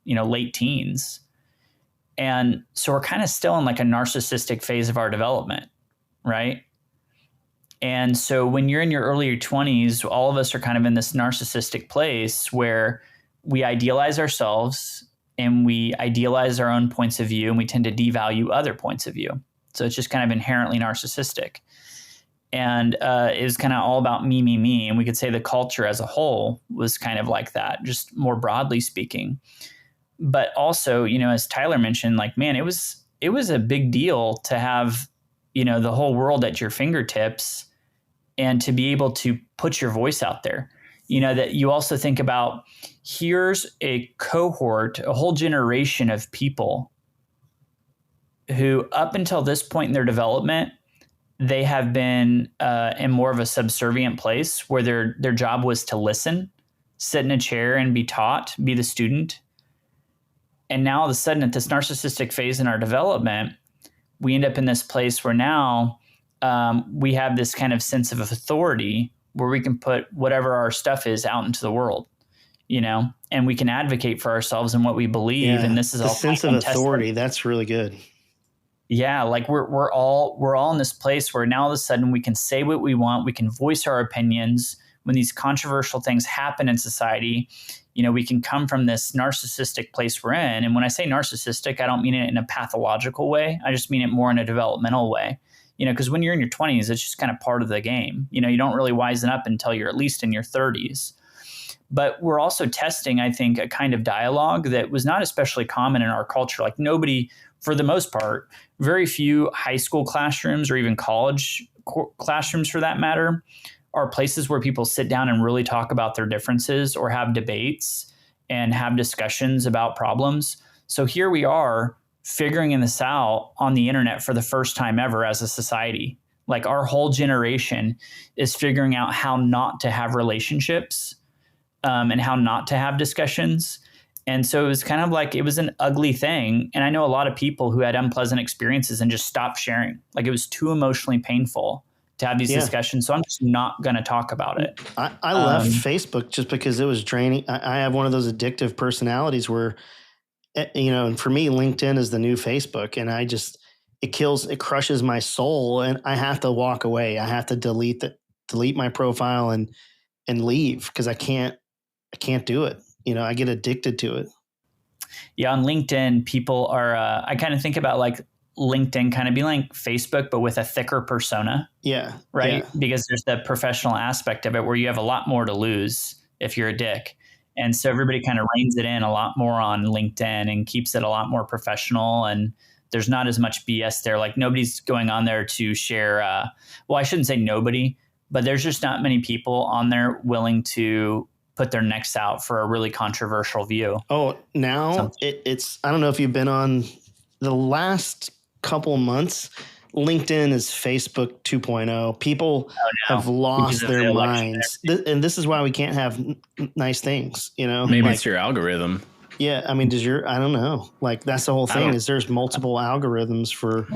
late teens. And so we're kind of still in like a narcissistic phase of our development, right? And so when you're in your earlier 20s, all of us are kind of in this narcissistic place where we idealize ourselves and we idealize our own points of view, and we tend to devalue other points of view. So it's just kind of inherently narcissistic. And it was kind of all about me, me, me. And we could say the culture as a whole was kind of like that, just more broadly speaking. But also, as Tyler mentioned, like, man, it was a big deal to have, the whole world at your fingertips and to be able to put your voice out there. That you also think about, here's a cohort, a whole generation of people who up until this point in their development, they have been in more of a subservient place where their job was to listen, sit in a chair and be taught, be the student. And now all of a sudden at this narcissistic phase in our development, we end up in this place where now we have this kind of sense of authority where we can put whatever our stuff is out into the world, and we can advocate for ourselves and what we believe. Yeah, and this is the all sense of authority. That's really good. Yeah, like we're all in this place where now all of a sudden we can say what we want, we can voice our opinions. When these controversial things happen in society, we can come from this narcissistic place we're in. And when I say narcissistic, I don't mean it in a pathological way. I just mean it more in a developmental way. Because when you're in your 20s, it's just kind of part of the game. You don't really wisen up until you're at least in your 30s. But we're also testing, I think, a kind of dialogue that was not especially common in our culture. Like nobody, for the most part, very few high school classrooms or even college classrooms for that matter are places where people sit down and really talk about their differences or have debates and have discussions about problems. So here we are figuring this out on the internet for the first time ever as a society. Like our whole generation is figuring out how not to have relationships and how not to have discussions. And so it was kind of like, it was an ugly thing. And I know a lot of people who had unpleasant experiences and just stopped sharing. Like it was too emotionally painful to have these discussions. So I'm just not going to talk about it. I left Facebook just because it was draining. I have one of those addictive personalities where, and for me, LinkedIn is the new Facebook, and it crushes my soul, and I have to walk away. I have to delete my profile and leave because I can't do it. I get addicted to it. Yeah. On LinkedIn, people are, I kind of think about like LinkedIn kind of being like Facebook, but with a thicker persona. Yeah. Right. Yeah. Because there's the professional aspect of it where you have a lot more to lose if you're a dick. And so everybody kind of reins it in a lot more on LinkedIn and keeps it a lot more professional. And there's not as much BS there. Like nobody's going on there to share. Well, I shouldn't say nobody, but there's just not many people on there willing to put their necks out for a really controversial view. Oh, now it's, I don't know if you've been on the last couple months, LinkedIn is Facebook 2.0. People have lost their minds. And this is why we can't have nice things, Maybe it's your algorithm. Yeah. I mean, I don't know. Like that's the whole thing is there's multiple algorithms for.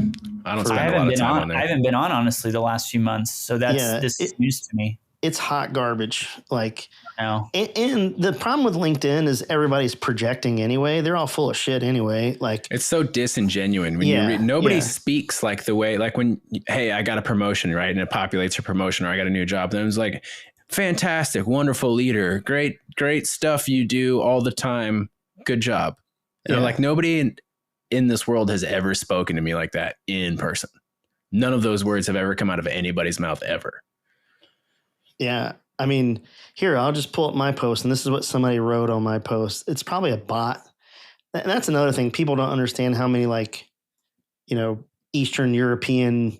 I don't spend a lot of time on there. I haven't been on honestly the last few months. So this is news to me. It's hot garbage. Like, and the problem with LinkedIn is everybody's projecting anyway. They're all full of shit anyway. Like it's so disingenuous when you read, nobody speaks like the way, like when, hey, I got a promotion, right? And it populates your promotion, or I got a new job. And it was like, fantastic, wonderful leader. Great stuff you do all the time. Good job. And like nobody in this world has ever spoken to me like that in person. None of those words have ever come out of anybody's mouth ever. Yeah. I mean, here, I'll just pull up my post, and this is what somebody wrote on my post. It's probably a bot. And that's another thing. People don't understand how many, like, Eastern European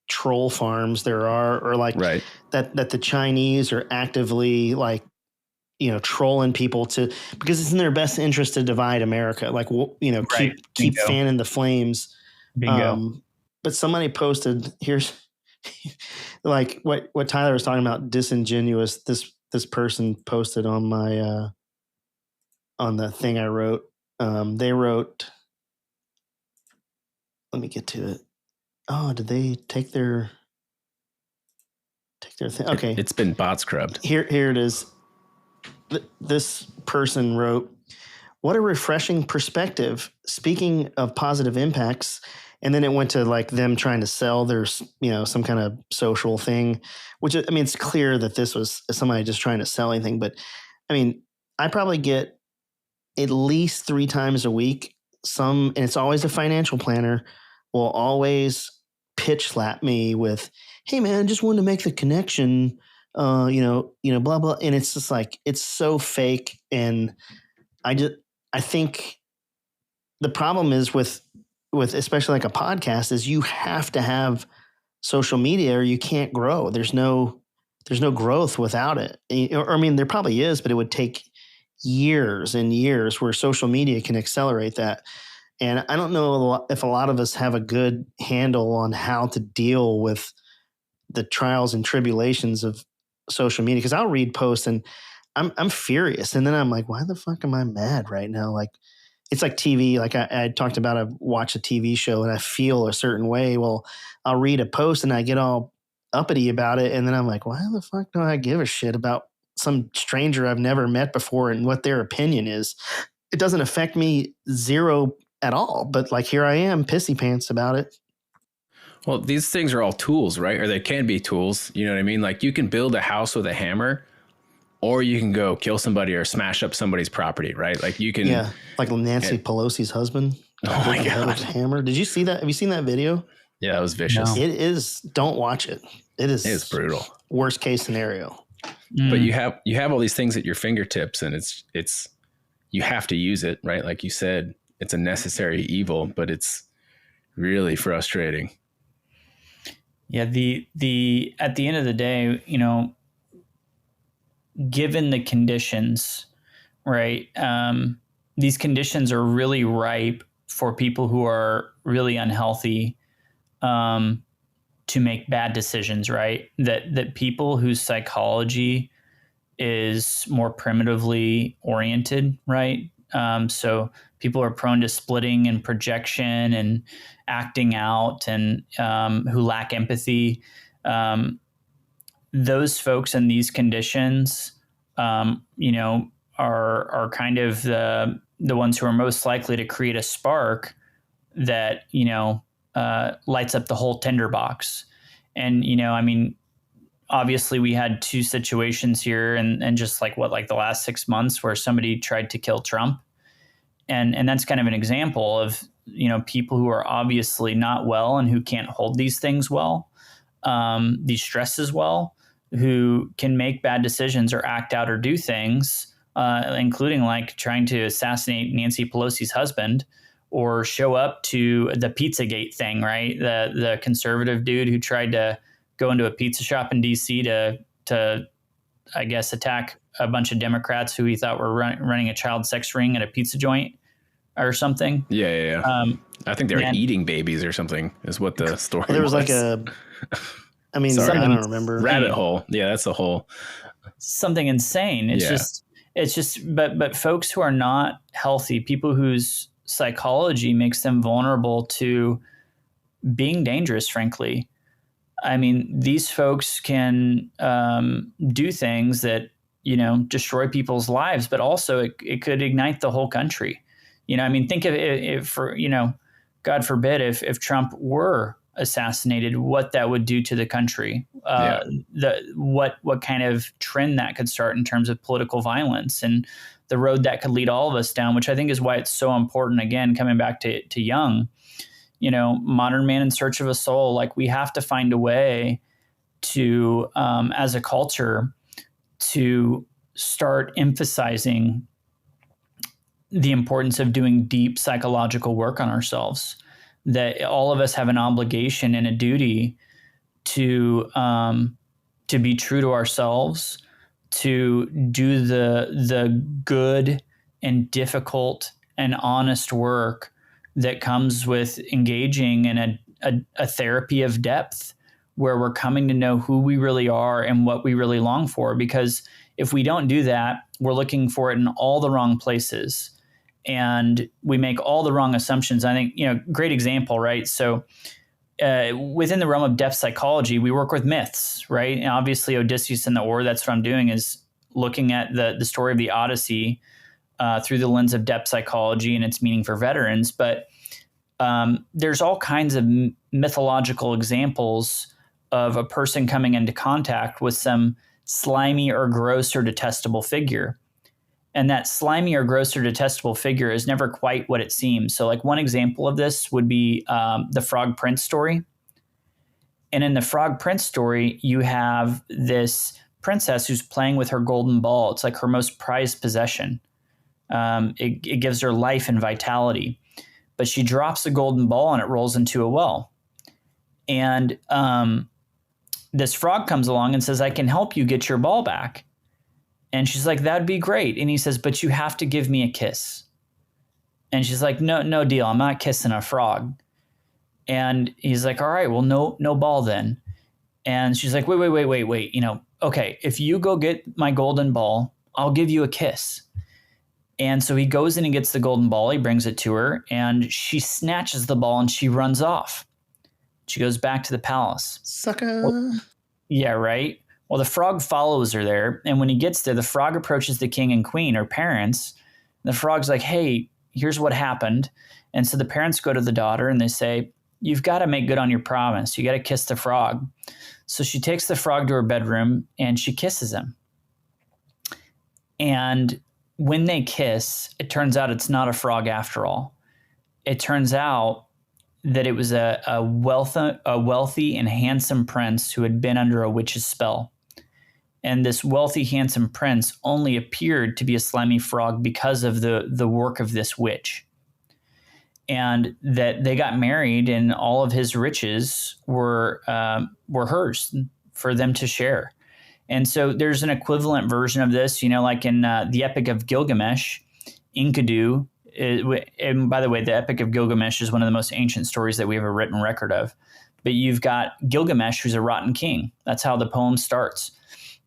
troll farms there are, or like that the Chinese are actively, like, trolling people because it's in their best interest to divide America. Like, Right. keep Bingo. fanning the flames. Bingo. But somebody posted, here's like what Tyler was talking about, disingenuous. This person posted on my on the thing I wrote. They wrote, let me get to it. Oh, did they take their thing? Okay. It's been bot scrubbed. Here it is. This person wrote, "What a refreshing perspective. Speaking of positive impacts," and then it went to like them trying to sell their, some kind of social thing, which, I mean, it's clear that this was somebody just trying to sell anything. But I mean, I probably get at least 3 times a week and it's always a financial planner will always pitch slap me with, "Hey man, just wanted to make the connection, blah blah," and it's just like, it's so fake. And I think the problem is with especially like a podcast is you have to have social media or you can't grow. There's no growth without it. Or I mean, there probably is, but it would take years and years, where social media can accelerate that. And I don't know if a lot of us have a good handle on how to deal with the trials and tribulations of social media. Because I'll read posts and I'm furious, and then I'm like, why the fuck am I mad right now? Like, it's like TV. Like I talked about, I watch a TV show and I feel a certain way. Well, I'll read a post and I get all uppity about it, and then I'm like, why the fuck do I give a shit about some stranger I've never met before and what their opinion is? It doesn't affect me zero at all. But like, here I am, pissy pants about it. Well, these things are all tools, right? Or they can be tools. You know what I mean? Like, you can build a house with a hammer, or you can go kill somebody or smash up somebody's property, right? Like, you can. Yeah, like Nancy Pelosi's husband. Oh my God. With a hammer. Did you see that? Have you seen that video? Yeah, that was vicious. No. It is. Don't watch it. It's brutal. Worst case scenario. But you have all these things at your fingertips, and it's you have to use it, right? Like you said, it's a necessary evil, but it's really frustrating. Yeah, the at the end of the day, given the conditions, right? These conditions are really ripe for people who are really unhealthy to make bad decisions, right? That people whose psychology is more primitively oriented, right? So people are prone to splitting and projection and acting out, and who lack empathy. Those folks in these conditions, are kind of the ones who are most likely to create a spark that lights up the whole tinderbox. And obviously we had 2 situations here, and just like the last 6 months, where somebody tried to kill Trump, and that's kind of an example of people who are obviously not well and who can't hold these things well, these stresses well, who can make bad decisions or act out or do things, including like trying to assassinate Nancy Pelosi's husband, or show up to the Pizzagate thing, right? The conservative dude who tried to go into a pizza shop in DC to I guess attack a bunch of Democrats who he thought were running a child sex ring at a pizza joint or something. Yeah. I think they were eating babies or something is what the story was. There was like I don't remember. Rabbit hole. Yeah, that's a whole. Something insane. It's just, but folks who are not healthy, people whose psychology makes them vulnerable to being dangerous, frankly. I mean, these folks can do things that, destroy people's lives, but also it could ignite the whole country. Think of it for, God forbid, if Trump were assassinated, what that would do to the country, what kind of trend that could start in terms of political violence, and the road that could lead all of us down, which I think is why it's so important, again, coming back to Young, modern man in search of a soul. Like, we have to find a way to, as a culture, to start emphasizing the importance of doing deep psychological work on ourselves, that all of us have an obligation and a duty to be true to ourselves, to do the good and difficult and honest work that comes with engaging in a therapy of depth, where we're coming to know who we really are and what we really long for. Because if we don't do that, we're looking for it in all the wrong places, and we make all the wrong assumptions. I think, great example, right? So within the realm of depth psychology, we work with myths, right? And obviously Odysseus and the Oar, that's what I'm doing, is looking at the story of the Odyssey through the lens of depth psychology and its meaning for veterans. But there's all kinds of mythological examples of a person coming into contact with some slimy or gross or detestable figure. And that slimy or gross or detestable figure is never quite what it seems. So like one example of this would be the Frog Prince story. And in the Frog Prince story, you have this princess who's playing with her golden ball. It's like her most prized possession. It gives her life and vitality. But she drops the golden ball and it rolls into a well. And this frog comes along and says, I can help you get your ball back. And she's like, that'd be great. And he says, but you have to give me a kiss. And she's like, no deal. I'm not kissing a frog. And he's like, all right, well, no ball then. And she's like, wait. Okay, if you go get my golden ball, I'll give you a kiss. And so he goes in and gets the golden ball. He brings it to her, and she snatches the ball and she runs off. She goes back to the palace. Sucker. Well, yeah, right. Well, the frog follows her there. And when he gets there, the frog approaches the king and queen, her parents. And the frog's like, hey, here's what happened. And so the parents go to the daughter and they say, you've got to make good on your promise. You got to kiss the frog. So she takes the frog to her bedroom and she kisses him. And when they kiss, it turns out it's not a frog after all. It turns out that it was a wealthy and handsome prince who had been under a witch's spell. And this wealthy, handsome prince only appeared to be a slimy frog because of the work of this witch. And that they got married, and all of his riches were hers for them to share. And so there's an equivalent version of this, like in the Epic of Gilgamesh, Enkidu. And by the way, the Epic of Gilgamesh is one of the most ancient stories that we have a written record of. But you've got Gilgamesh, who's a rotten king. That's how the poem starts.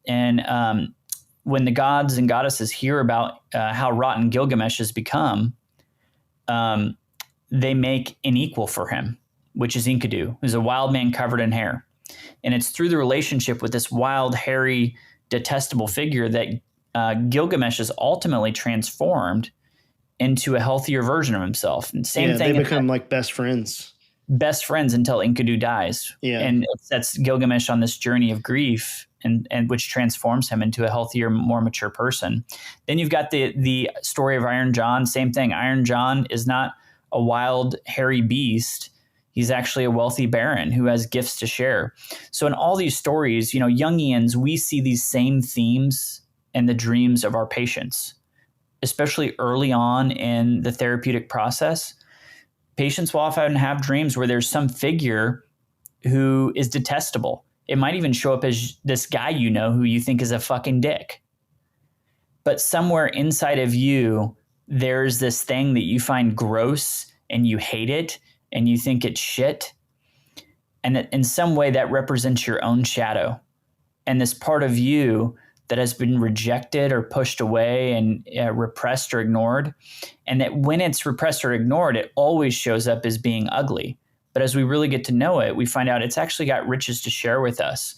And when the gods and goddesses hear about how rotten Gilgamesh has become, they make an equal for him, which is Enkidu, who's a wild man covered in hair. And it's through the relationship with this wild, hairy, detestable figure that Gilgamesh is ultimately transformed into a healthier version of himself. And same thing. They become like best friends. Best friends until Enkidu dies. Yeah. And it sets Gilgamesh on this journey of grief, and which transforms him into a healthier, more mature person. Then you've got the story of Iron John. Same thing. Iron John is not a wild, hairy beast. He's actually a wealthy baron who has gifts to share. So in all these stories, Jungians, we see these same themes in the dreams of our patients, especially early on in the therapeutic process. Patients will often have dreams where there's some figure who is detestable. It might even show up as this guy who you think is a fucking dick. But somewhere inside of you, there's this thing that you find gross and you hate it and you think it's shit. And that in some way that represents your own shadow. And this part of you that has been rejected or pushed away and repressed or ignored. And that when it's repressed or ignored, it always shows up as being ugly. But as we really get to know it, we find out it's actually got riches to share with us.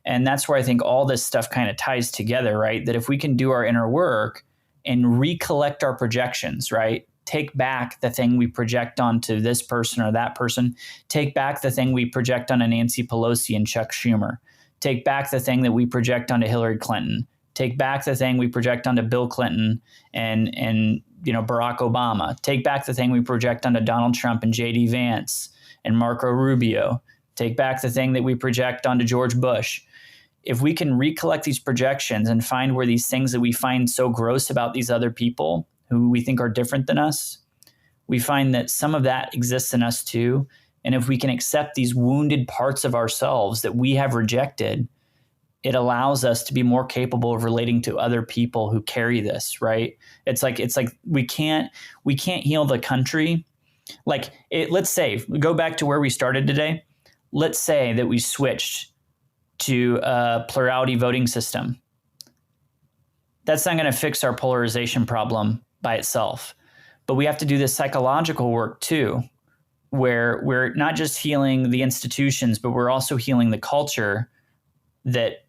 And that's where I think all this stuff kind of ties together, right? That if we can do our inner work and recollect our projections, right? Take back the thing we project onto this person or that person. Take back the thing we project onto Nancy Pelosi and Chuck Schumer. Take back the thing that we project onto Hillary Clinton. Take back the thing we project onto Bill Clinton and Barack Obama. Take back the thing we project onto Donald Trump and J.D. Vance and Marco Rubio. Take back the thing that we project onto George Bush. If we can recollect these projections and find where these things that we find so gross about these other people who we think are different than us, we find that some of that exists in us too. And if we can accept these wounded parts of ourselves that we have rejected it allows us to be more capable of relating to other people who carry this, right? It's like we can't heal the country. Like let's say we go back to where we started today. Let's say that we switched to a plurality voting system. That's not going to fix our polarization problem by itself. But we have to do this psychological work too, where we're not just healing the institutions, but we're also healing the culture that,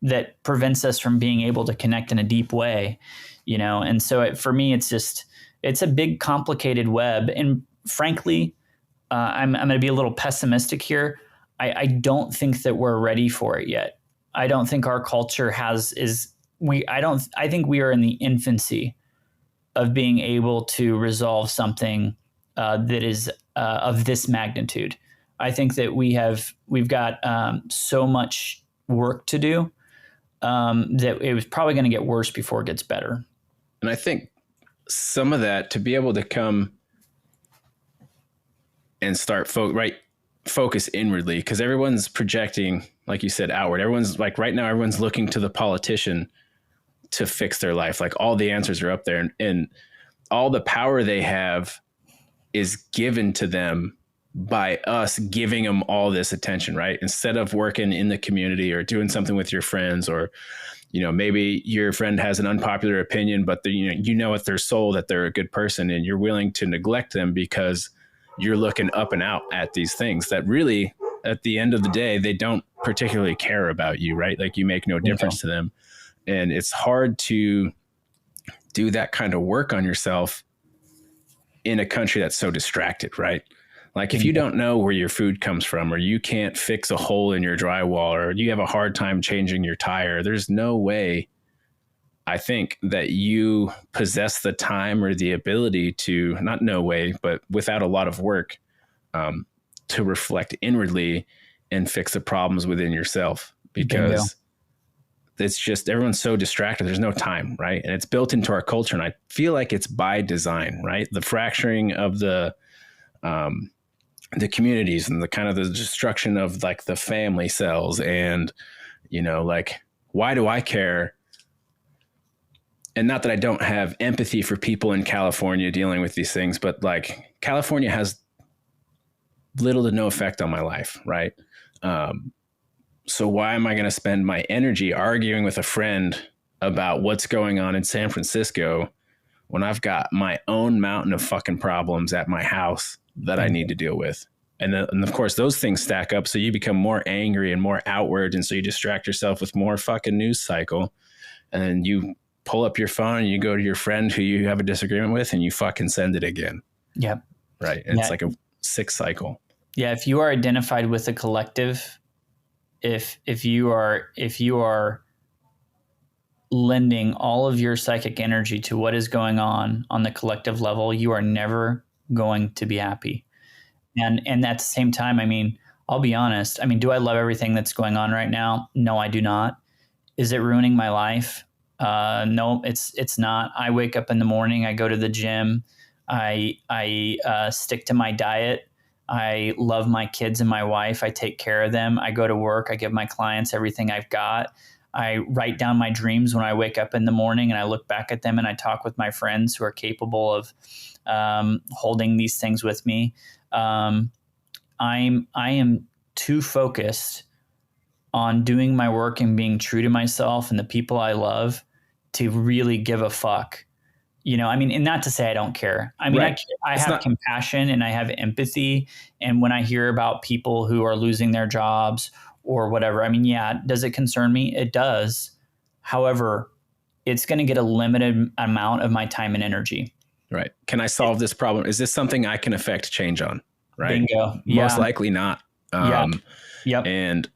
that prevents us from being able to connect in a deep way, And so for me, it's a big, complicated web. And frankly, I'm going to be a little pessimistic here. I don't think that we're ready for it yet. I don't think our culture I think we are in the infancy of being able to resolve something that is of this magnitude. I think that we've got so much work to do that it was probably going to get worse before it gets better. And I think some of that, to be able to come and start focus inwardly, because everyone's projecting, like you said, outward. Everyone's like, right now, everyone's looking to the politician to fix their life. Like all the answers are up there, and all the power they have is given to them by us giving them all this attention, right? Instead of working in the community or doing something with your friends, or, maybe your friend has an unpopular opinion, but at their soul that they're a good person, and you're willing to neglect them because you're looking up and out at these things that really, at the end of the day, they don't particularly care about you, right? Like you make no difference to them. And it's hard to do that kind of work on yourself in a country that's so distracted, right? Like if you don't know where your food comes from, or you can't fix a hole in your drywall, or you have a hard time changing your tire, there's no way, I think, that you possess the time or the ability to, not no way, but without a lot of work, to reflect inwardly and fix the problems within yourself, because it's just, everyone's so distracted. There's no time, right? And it's built into our culture. And I feel like it's by design, right? The fracturing of the communities and the kind of the destruction of like the family cells, and, like, why do I care? And not that I don't have empathy for people in California dealing with these things, but like California has little to no effect on my life, right? So why am I going to spend my energy arguing with a friend about what's going on in San Francisco when I've got my own mountain of fucking problems at my house that I need to deal with? And of course, those things stack up. So you become more angry and more outward. And so you distract yourself with more fucking news cycle. And then you pull up your phone and you go to your friend who you have a disagreement with, and you fuck send it again. Yep. Right. And it's like a sick cycle. Yeah. If you are identified with a collective, if you are lending all of your psychic energy to what is going on the collective level, you are never going to be happy. And at the same time, I mean, I'll be honest. I mean, do I love everything that's going on right now? No, I do not. Is it ruining my life? No, it's not. I wake up in the morning, I go to the gym, I stick to my diet. I love my kids and my wife. I take care of them. I go to work. I give my clients everything I've got. I write down my dreams when I wake up in the morning, and I look back at them, and I talk with my friends who are capable of holding these things with me. I am too focused on doing my work and being true to myself and the people I love to really give a fuck. I mean, and not to say I don't care. I mean, right. I have compassion and I have empathy. And when I hear about people who are losing their jobs or whatever, I mean, yeah, does it concern me? It does. However, it's going to get a limited amount of my time and energy. Right. Can I solve this problem? Is this something I can affect change on? Right. Bingo. Yeah. Most likely not. Yep. And,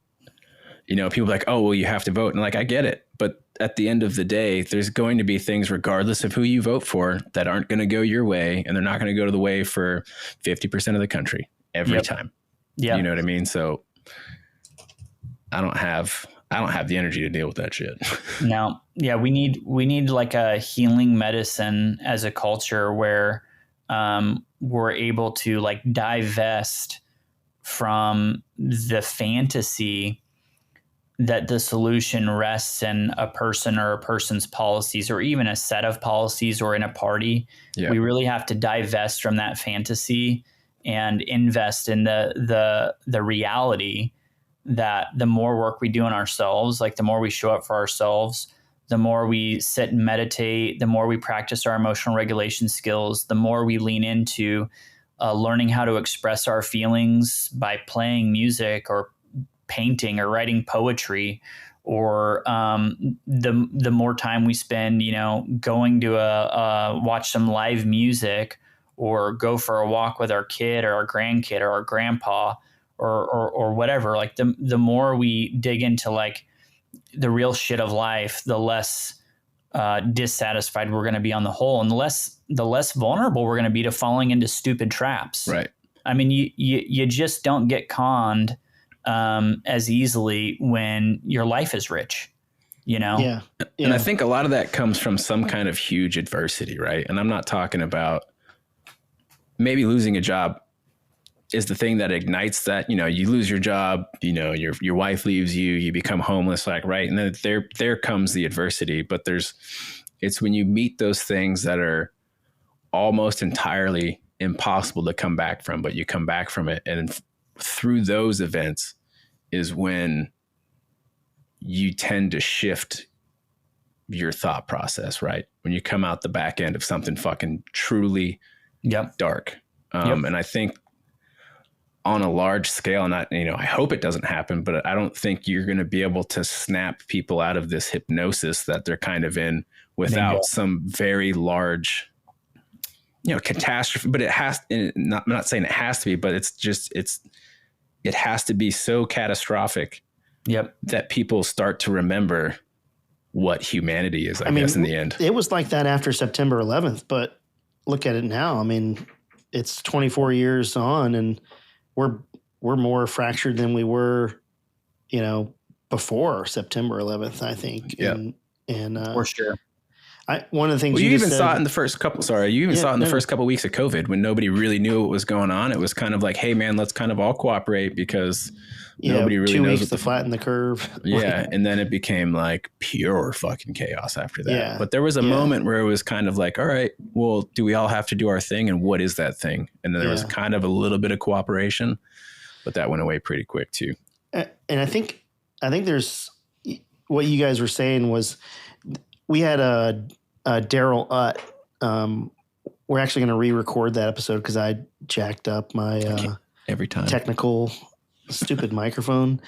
people are like, oh, well, you have to vote. And like, I get it. But at the end of the day, there's going to be things, regardless of who you vote for, that aren't going to go your way. And they're not going to go to the way for 50% of the country every time. Yeah. You know what I mean? So I don't have the energy to deal with that shit. No. Yeah. We need like a healing medicine as a culture where we're able to like divest from the fantasy that the solution rests in a person or a person's policies, or even a set of policies, or in a party. Yeah. We really have to divest from that fantasy and invest in the reality that the more work we do on ourselves, like the more we show up for ourselves, the more we sit and meditate, the more we practice our emotional regulation skills, the more we lean into learning how to express our feelings by playing music or painting or writing poetry, or the more time we spend, going to watch some live music, or go for a walk with our kid or our grandkid or our grandpa, or whatever. Like the more we dig into like the real shit of life, the less dissatisfied we're going to be on the whole, and the less vulnerable we're going to be to falling into stupid traps. Right. I mean, you just don't get conned as easily when your life is rich, Yeah. And I think a lot of that comes from some kind of huge adversity, right? And I'm not talking about maybe losing a job is the thing that ignites that. You lose your job, your wife leaves you, you become homeless, like, right? And then there comes the adversity. But it's when you meet those things that are almost entirely impossible to come back from, but you come back from it. And through those events is when you tend to shift your thought process, right? When you come out the back end of something fucking truly dark. And I think on a large scale, and I hope it doesn't happen, but I don't think you're going to be able to snap people out of this hypnosis that they're kind of in without some very large, catastrophe. But it has, I'm not saying it has to be, but it has to be so catastrophic that people start to remember what humanity is, I guess, in the end. It was like that after September 11th, but look at it now. I mean, it's 24 years on, and we're more fractured than we were, before September 11th, I think. Yeah. And for sure. One of the things well, you even saw it in the first couple. Sorry, you even saw it in the first couple of weeks of COVID when nobody really knew what was going on. It was kind of like, hey man, let's kind of all cooperate because nobody really 2 knows weeks to flatten the curve. Yeah, and then it became like pure fucking chaos after that. Yeah. But there was a moment where it was kind of like, all right, well, do we all have to do our thing, and what is that thing? And then there was kind of a little bit of cooperation, but that went away pretty quick too. And I think there's what you guys were saying was we had Daryl Utt. We're actually going to re-record that episode because I jacked up my every time technical stupid microphone.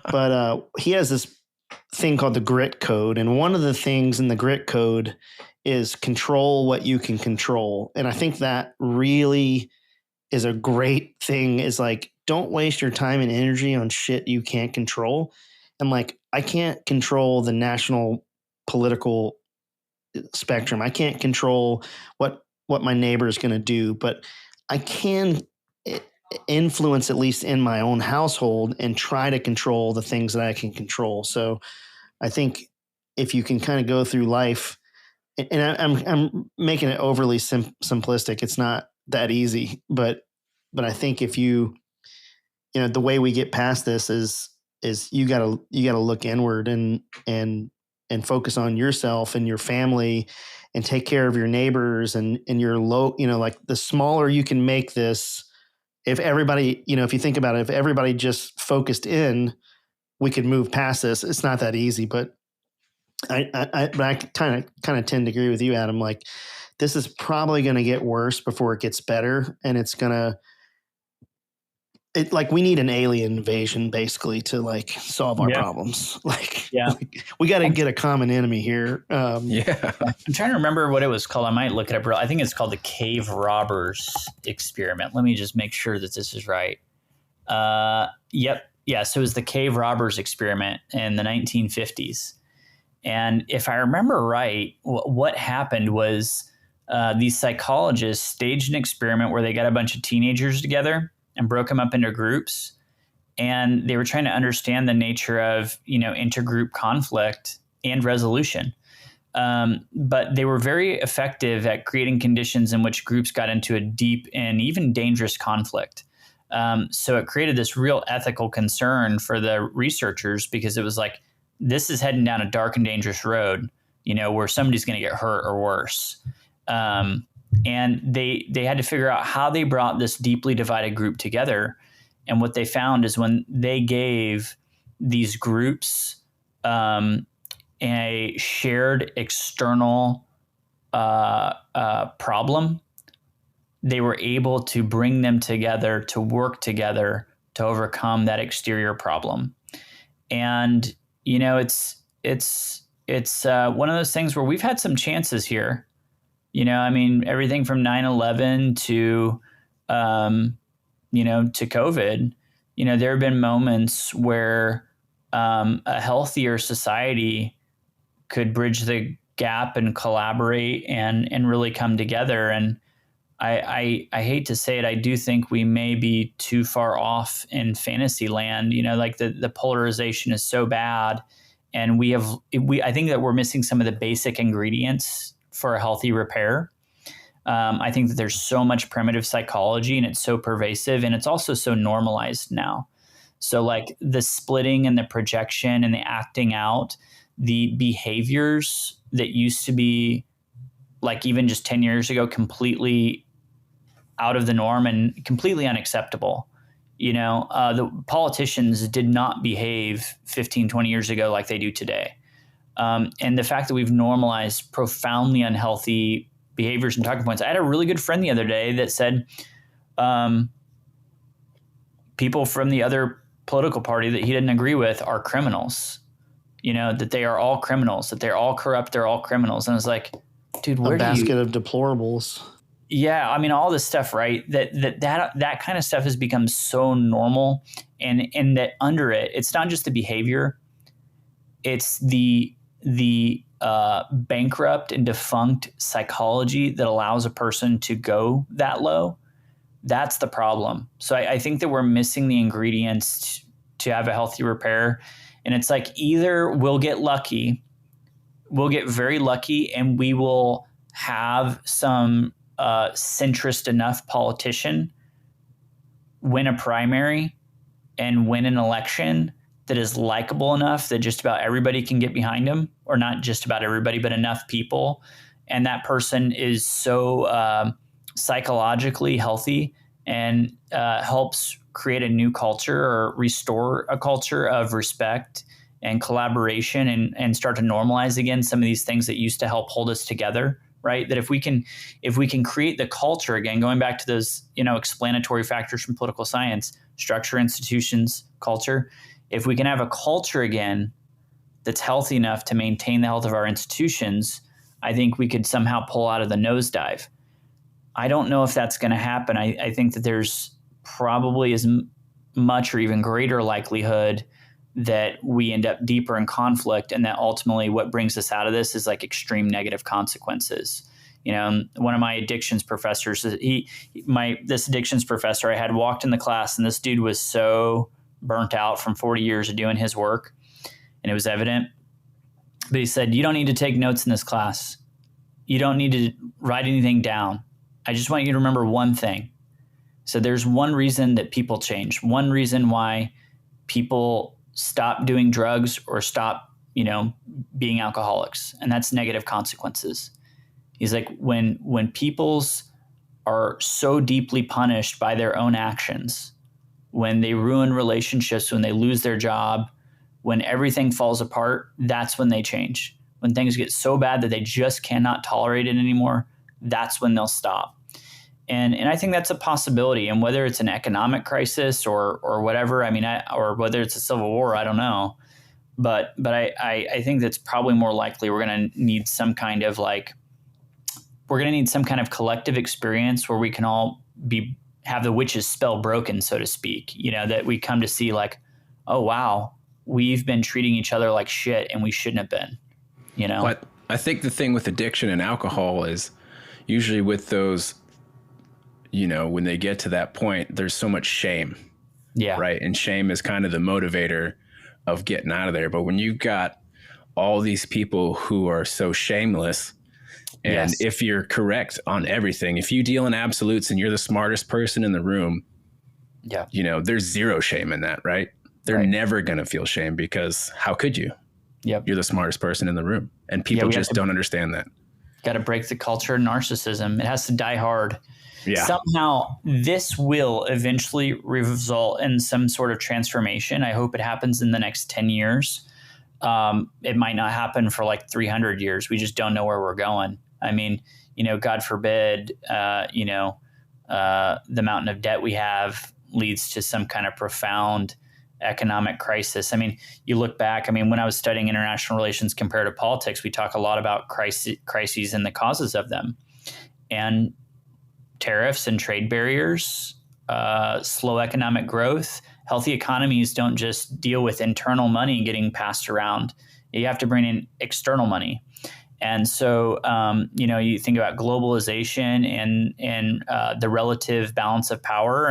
But he has this thing called the grit code, and one of the things in the grit code is control what you can control. And I think that really is a great thing. Is like, don't waste your time and energy on shit you can't control. And like, I can't control the national political spectrum. I can't control what my neighbor is going to do, but I can influence, at least in my own household, and try to control the things that I can control. So I think if you can kind of go through life, and I'm making it overly simplistic, it's not that easy, but I think if the way we get past this is you gotta look inward and focus on yourself and your family and take care of your neighbors and your like the smaller you can make this, if everybody, if you think about it, if everybody just focused in, we could move past this. It's not that easy, but I kind of tend to agree with you, Adam. Like, this is probably going to get worse before it gets better. And it's going to, we need an alien invasion basically to like solve our problems. Like we got to get a common enemy here. I'm trying to remember what it was called. I might look it up. I think it's called the cave robbers experiment. Let me just make sure that this is right. Yep. Yeah. So it was the cave robbers experiment in the 1950s. And if I remember right, what happened was these psychologists staged an experiment where they got a bunch of teenagers together and broke them up into groups. And they were trying to understand the nature of, intergroup conflict and resolution. But they were very effective at creating conditions in which groups got into a deep and even dangerous conflict. So it created this real ethical concern for the researchers, because it was like, this is heading down a dark and dangerous road, where somebody's going to get hurt or worse. And they had to figure out how they brought this deeply divided group together. And what they found is when they gave these groups a shared external problem, they were able to bring them together to work together to overcome that exterior problem. And it's one of those things where we've had some chances here. Everything from 9/11 to to COVID. There have been moments where a healthier society could bridge the gap and collaborate and really come together. And I hate to say it, I do think we may be too far off in fantasy land. Like the polarization is so bad, and I think that we're missing some of the basic ingredients for a healthy repair. I think that there's so much primitive psychology, and it's so pervasive, and it's also so normalized now. So like the splitting and the projection and the acting out, the behaviors that used to be like even just 10 years ago, completely out of the norm and completely unacceptable. The politicians did not behave 15, 20 years ago like they do today. And the fact that we've normalized profoundly unhealthy behaviors and talking points. I had a really good friend the other day that said people from the other political party that he didn't agree with are criminals, that they are all criminals, that they're all corrupt, they're all criminals. And I was like, dude, where a basket of deplorables. Yeah, all this stuff, right? That kind of stuff has become so normal, and that under it, it's not just the behavior, it's the bankrupt and defunct psychology that allows a person to go that low. That's the problem. So I think that we're missing the ingredients to have a healthy repair. And it's like either we'll get very lucky, and we will have some centrist enough politician win a primary and win an election that is likable enough that just about everybody can get behind him, or not just about everybody, but enough people. And that person is so psychologically healthy and helps create a new culture or restore a culture of respect and collaboration and start to normalize again some of these things that used to help hold us together, right? That if we can create the culture again, going back to those, explanatory factors from political science, structure, institutions, culture, if we can have a culture again that's healthy enough to maintain the health of our institutions, I think we could somehow pull out of the nosedive. I don't know if that's going to happen. I think that there's probably as much or even greater likelihood that we end up deeper in conflict, and that ultimately what brings us out of this is like extreme negative consequences. One of my addictions professors, this addictions professor I had walked in the class, and this dude was so burnt out from 40 years of doing his work, and it was evident. But he said, you don't need to take notes in this class. You don't need to write anything down. I just want you to remember one thing. So there's one reason that people change, one reason why people stop doing drugs or stop, being alcoholics, and that's negative consequences. He's like, when peoples are so deeply punished by their own actions, when they ruin relationships, when they lose their job, when everything falls apart, that's when they change. When things get so bad that they just cannot tolerate it anymore, that's when they'll stop. And I think that's a possibility. And whether it's an economic crisis or whatever, or whether it's a civil war, I don't know. But I think that's probably more likely we're going to need some kind of collective experience where we can all have the witch's spell broken, so to speak, that we come to see like, oh, wow, we've been treating each other like shit and we shouldn't have been, But I think the thing with addiction and alcohol is usually with those, when they get to that point, there's so much shame. Yeah. Right. And shame is kind of the motivator of getting out of there. But when you've got all these people who are so shameless, and yes. If you're correct on everything, if you deal in absolutes and you're the smartest person in the room, yeah, there's zero shame in that, right? They're right. never going to feel shame because how could you? Yep. you're the smartest person in the room. And people just don't understand that. Got to break the culture of narcissism. It has to die hard. Yeah. Somehow this will eventually result in some sort of transformation. I hope it happens in the next 10 years. It might not happen for like 300 years. We just don't know where we're going. I mean, God forbid, the mountain of debt we have leads to some kind of profound economic crisis. I mean, you look back, when I was studying international relations, comparative politics, we talk a lot about crises and the causes of them. And tariffs and trade barriers, slow economic growth. Healthy economies don't just deal with internal money getting passed around. You have to bring in external money. And so, you think about globalization and the relative balance of power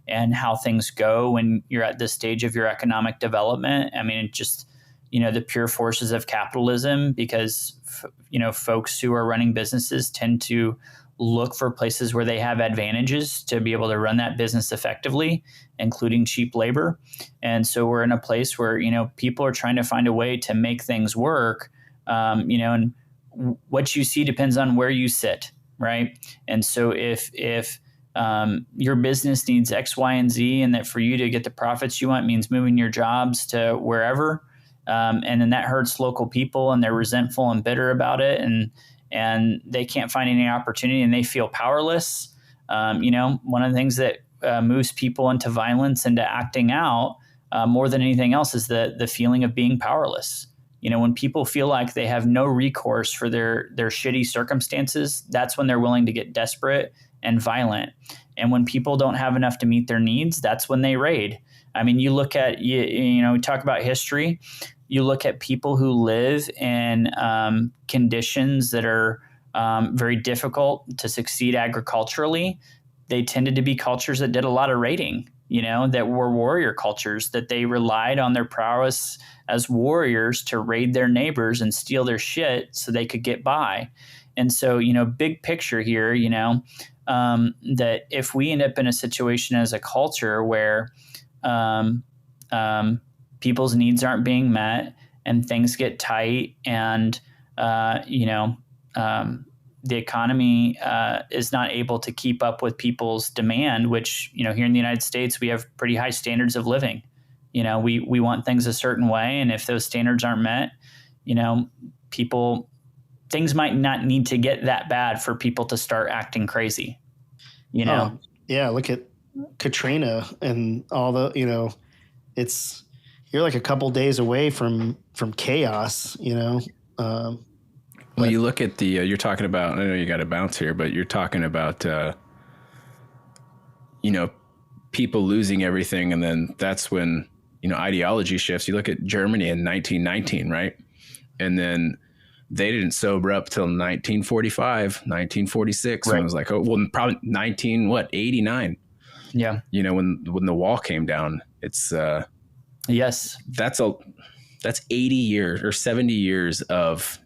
and how things go when you're at this stage of your economic development. It just, the pure forces of capitalism, because, folks who are running businesses tend to look for places where they have advantages to be able to run that business effectively, including cheap labor. And so we're in a place where, people are trying to find a way to make things work, and what you see depends on where you sit, right? And so if your business needs X, Y, and Z, and that for you to get the profits you want means moving your jobs to wherever, and then that hurts local people and they're resentful and bitter about it, and they can't find any opportunity and they feel powerless. One of the things that moves people into violence, into acting out, more than anything else, is the feeling of being powerless. When people feel like they have no recourse for their shitty circumstances, that's when they're willing to get desperate and violent. And when people don't have enough to meet their needs, that's when they raid. You look at, we talk about history. You look at people who live in conditions that are very difficult to succeed agriculturally. They tended to be cultures that did a lot of raiding, that were warrior cultures, that they relied on their prowess as warriors to raid their neighbors and steal their shit so they could get by. And so, big picture here, that if we end up in a situation as a culture where people's needs aren't being met and things get tight and, the economy is not able to keep up with people's demand, which, here in the United States, we have pretty high standards of living. We want things a certain way. And if those standards aren't met, things might not need to get that bad for people to start acting crazy, Oh, yeah. Look at Katrina and all the, you're like a couple days away from chaos, Well, you look at the, you're talking about, I know you got to bounce here, but you're talking about, people losing everything. And then that's when, ideology shifts. You look at Germany in 1919, right? And then they didn't sober up till 1945, 1946. Right. And it was like, probably 89. Yeah. When the wall came down, it's, yes, that's 80 years or 70 years of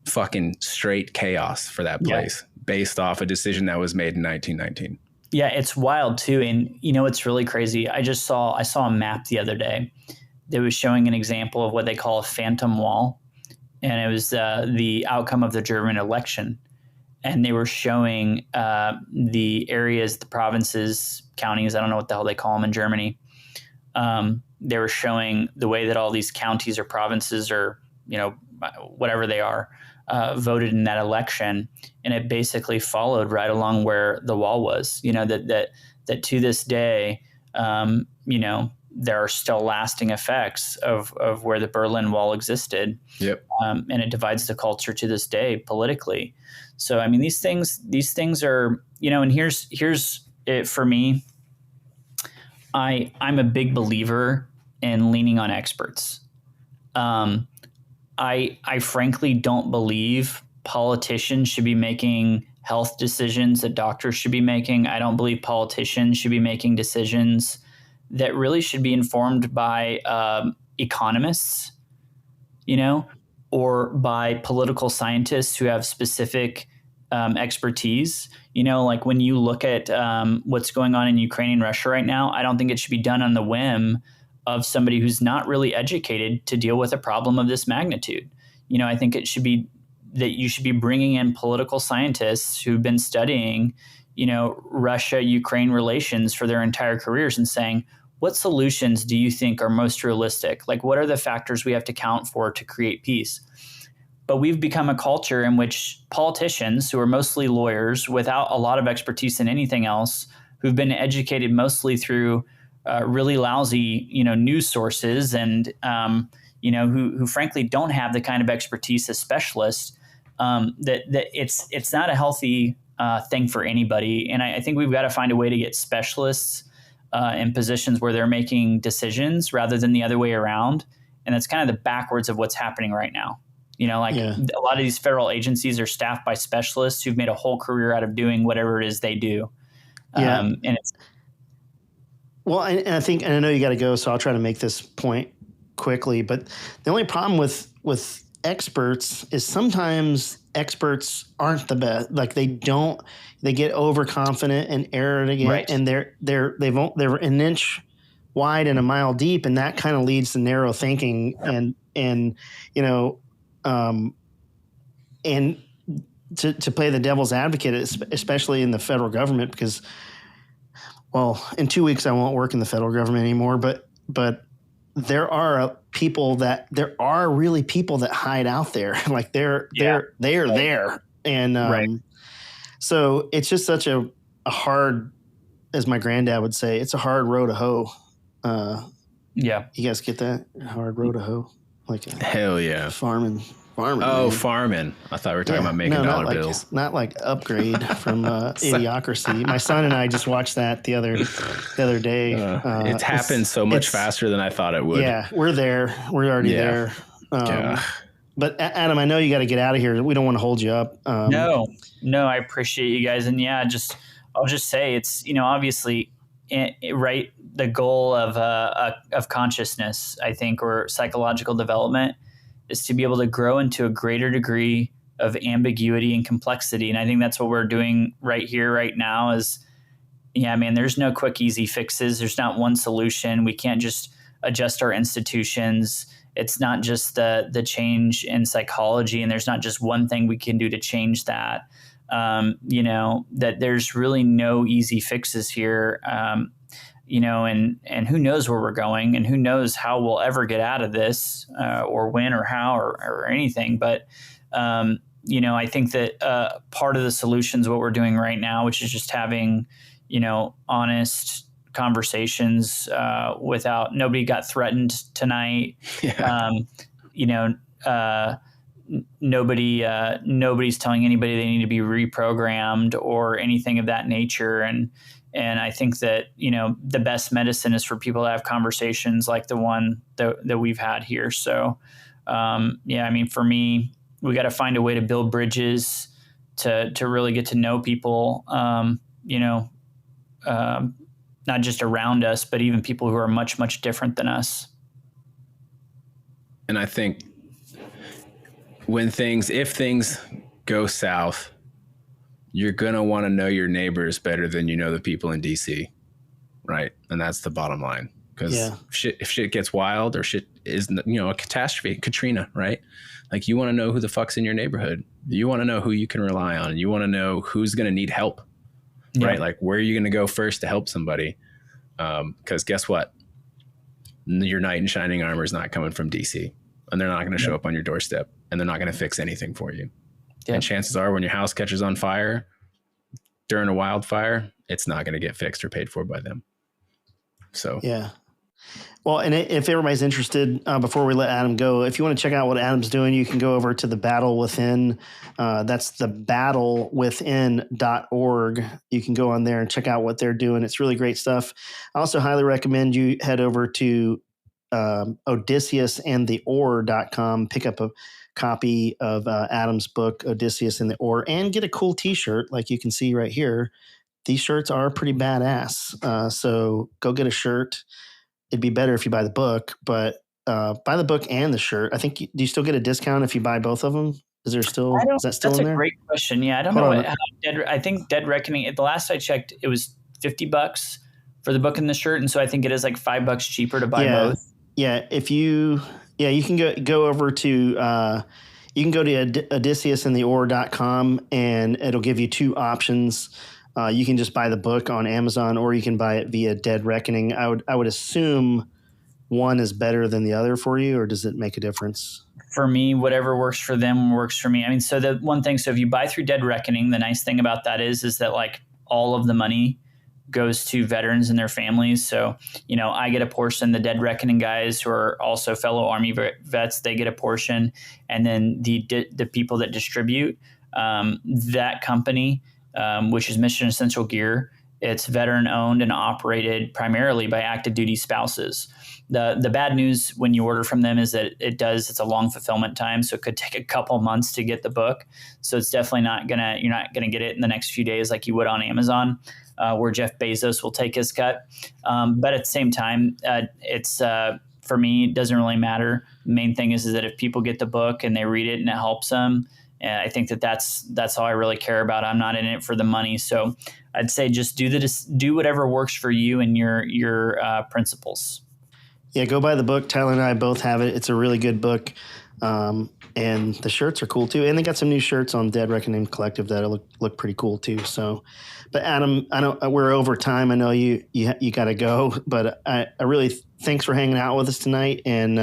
fucking straight chaos for that place, based off a decision that was made in 1919. Yeah, it's wild too. And it's really crazy. I saw a map the other day that was showing an example of what they call a phantom wall. And it was the outcome of the German election. And they were showing the areas, the provinces, counties, I don't know what the hell they call them in Germany. They were showing the way that all these counties or provinces or, whatever they are, voted in that election. And it basically followed right along where the wall was, that to this day, there are still lasting effects of where the Berlin Wall existed. Yep. And it divides the culture to this day politically. So, these things are, and here's it for me. I'm a big believer in leaning on experts. I frankly don't believe politicians should be making health decisions that doctors should be making. I don't believe politicians should be making decisions that really should be informed by economists, or by political scientists who have specific expertise. Like when you look at what's going on in Ukraine and Russia right now, I don't think it should be done on the whim of somebody who's not really educated to deal with a problem of this magnitude. I think it should be that you should be bringing in political scientists who've been studying, Russia-Ukraine relations for their entire careers and saying, what solutions do you think are most realistic? Like, what are the factors we have to count for to create peace? But we've become a culture in which politicians, who are mostly lawyers without a lot of expertise in anything else, who've been educated mostly through really lousy, news sources, and who frankly don't have the kind of expertise as specialists, that it's not a healthy thing for anybody. And I think we've got to find a way to get specialists in positions where they're making decisions rather than the other way around. And that's kind of the backwards of what's happening right now. A lot of these federal agencies are staffed by specialists who've made a whole career out of doing whatever it is they do. Yeah. And it's, well, and I think, and I know you got to go, so I'll try to make this point quickly, but the only problem with experts is sometimes experts aren't the best. Like they get overconfident and arrogant, right. And they're an inch wide and a mile deep. And that kind of leads to narrow thinking and to play the devil's advocate, especially in the federal government, because, well, in 2 weeks I won't work in the federal government anymore, but there are really people that hide out there. Like they're there. And so it's just such a hard, as my granddad would say, it's a hard row to hoe. You guys get that? Hard row to hoe? Like hell yeah. Farming. Oh, man. farming. I thought we were talking about making dollar bills. Not like Upgrade from Idiocracy. My son and I just watched that the other day. It's happened so much faster than I thought it would. Yeah, we're there. We're already there. But Adam, I know you got to get out of here. We don't want to hold you up. No, I appreciate you guys. And I'll just say it's, obviously, right, the goal of consciousness, I think, or psychological development is to be able to grow into a greater degree of ambiguity and complexity. And I think that's what we're doing right here, right now is, there's no quick, easy fixes. There's not one solution. We can't just adjust our institutions. It's not just the change in psychology, and there's not just one thing we can do to change that. That there's really no easy fixes here. And who knows where we're going, and who knows how we'll ever get out of this, or when, or how, or anything. But, I think that part of the solution is what we're doing right now, which is just having, honest conversations without, nobody got threatened tonight. Yeah. Nobody's telling anybody they need to be reprogrammed or anything of that nature. And I think that, the best medicine is for people to have conversations like the one that we've had here. So, for me, we got to find a way to build bridges to really get to know people, not just around us, but even people who are much, much different than us. And I think if things go south, you're going to want to know your neighbors better than you know the people in DC, right? And that's the bottom line. Because if shit gets wild, or shit is, a catastrophe, Katrina, right? Like, you want to know who the fuck's in your neighborhood. You want to know who you can rely on. You want to know who's going to need help, right? Like, where are you going to go first to help somebody? Because guess what? Your knight in shining armor is not coming from DC, and they're not going to show up on your doorstep, and they're not going to fix anything for you. Yeah. And chances are, when your house catches on fire during a wildfire, it's not going to get fixed or paid for by them. So, yeah. Well, and if everybody's interested, before we let Adam go, if you want to check out what Adam's doing, you can go over to the Battle Within. That's the battlewithin.org. You can go on there and check out what they're doing. It's really great stuff. I also highly recommend you head over to odysseusandtheore.com, pick up a copy of Adam's book, Odysseus and the Ore, and get a cool t-shirt like you can see right here. These shirts are pretty badass. So go get a shirt. It'd be better if you buy the book, but buy the book and the shirt. I think, do you still get a discount if you buy both of them? Is that still in there? That's a great question. Yeah, I don't know. I think Dead Reckoning, the last I checked, it was $50 for the book and the shirt. And so I think it is like $5 cheaper to buy both. Yeah. You can go over to, you can go to odysseusandtheoar.com and it'll give you 2 options. You can just buy the book on Amazon, or you can buy it via Dead Reckoning. I would assume one is better than the other for you, or does it make a difference? For me, whatever works for them works for me. I mean, so the one thing, so if you buy through Dead Reckoning, the nice thing about that is that like all of the money goes to veterans and their families. So, I get a portion. The Dead Reckoning guys, who are also fellow Army vets, they get a portion. And then the people that distribute, that company, which is Mission Essential Gear, it's veteran owned and operated primarily by active duty spouses. The bad news when you order from them is that it's a long fulfillment time. So it could take a couple months to get the book. So it's definitely you're not gonna get it in the next few days like you would on Amazon, where Jeff Bezos will take his cut. But at the same time, it's for me, it doesn't really matter. The main thing is that if people get the book and they read it and it helps them, I think that's all I really care about. I'm not in it for the money. So I'd say just do whatever works for you and your principles. Yeah, go buy the book. Tyler and I both have it. It's a really good book. And the shirts are cool too. And they got some new shirts on Dead Reckoning Collective that look pretty cool too. So, but Adam, I know we're over time. I know you got to go, but I really thanks for hanging out with us tonight. And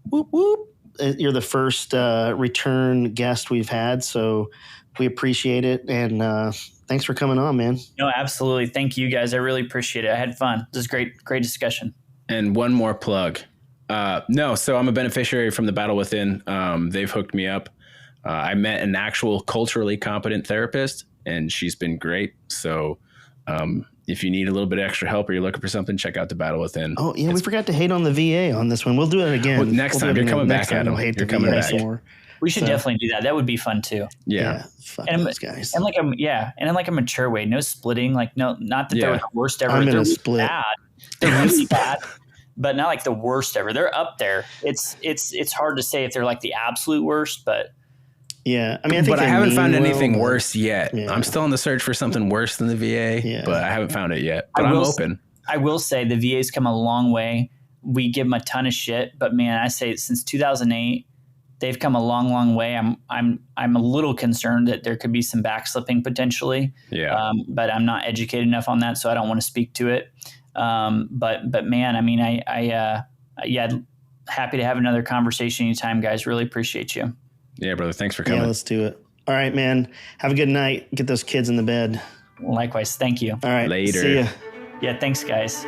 whoop whoop. You're the first return guest we've had, so we appreciate it. And thanks for coming on, man. No, absolutely. Thank you, guys. I really appreciate it. I had fun. This is great discussion. And one more plug. So I'm a beneficiary from the Battle Within. They've hooked me up. I met an actual culturally competent therapist, and she's been great. So if you need a little bit of extra help or you're looking for something, check out the Battle Within. Oh, yeah, we forgot to hate on the VA on this one. We'll do it again. Well, next time. You're coming back, Adam. You're coming back. We should definitely do that. That would be fun too. Yeah. Fuck those guys. And in like a mature way. No splitting. Like not that they're the worst ever. I'm they're in a split. Bad. They're really bad, but not like the worst ever. They're up there. It's hard to say if they're like the absolute worst, but yeah, I mean, I haven't found anything worse yet. Yeah. I'm still on the search for something worse than the VA, but I haven't found it yet. But I'm open. I will say the VA's come a long way. We give them a ton of shit, but man, I say since 2008, they've come a long, long way. I'm a little concerned that there could be some backslipping potentially. Yeah. But I'm not educated enough on that, so I don't want to speak to it. But man, I mean, happy to have another conversation anytime, guys. Really appreciate you. Yeah, brother. Thanks for coming. Yeah, let's do it. All right, man. Have a good night. Get those kids in the bed. Likewise. Thank you. All right. Later. See ya. Yeah. Thanks, guys.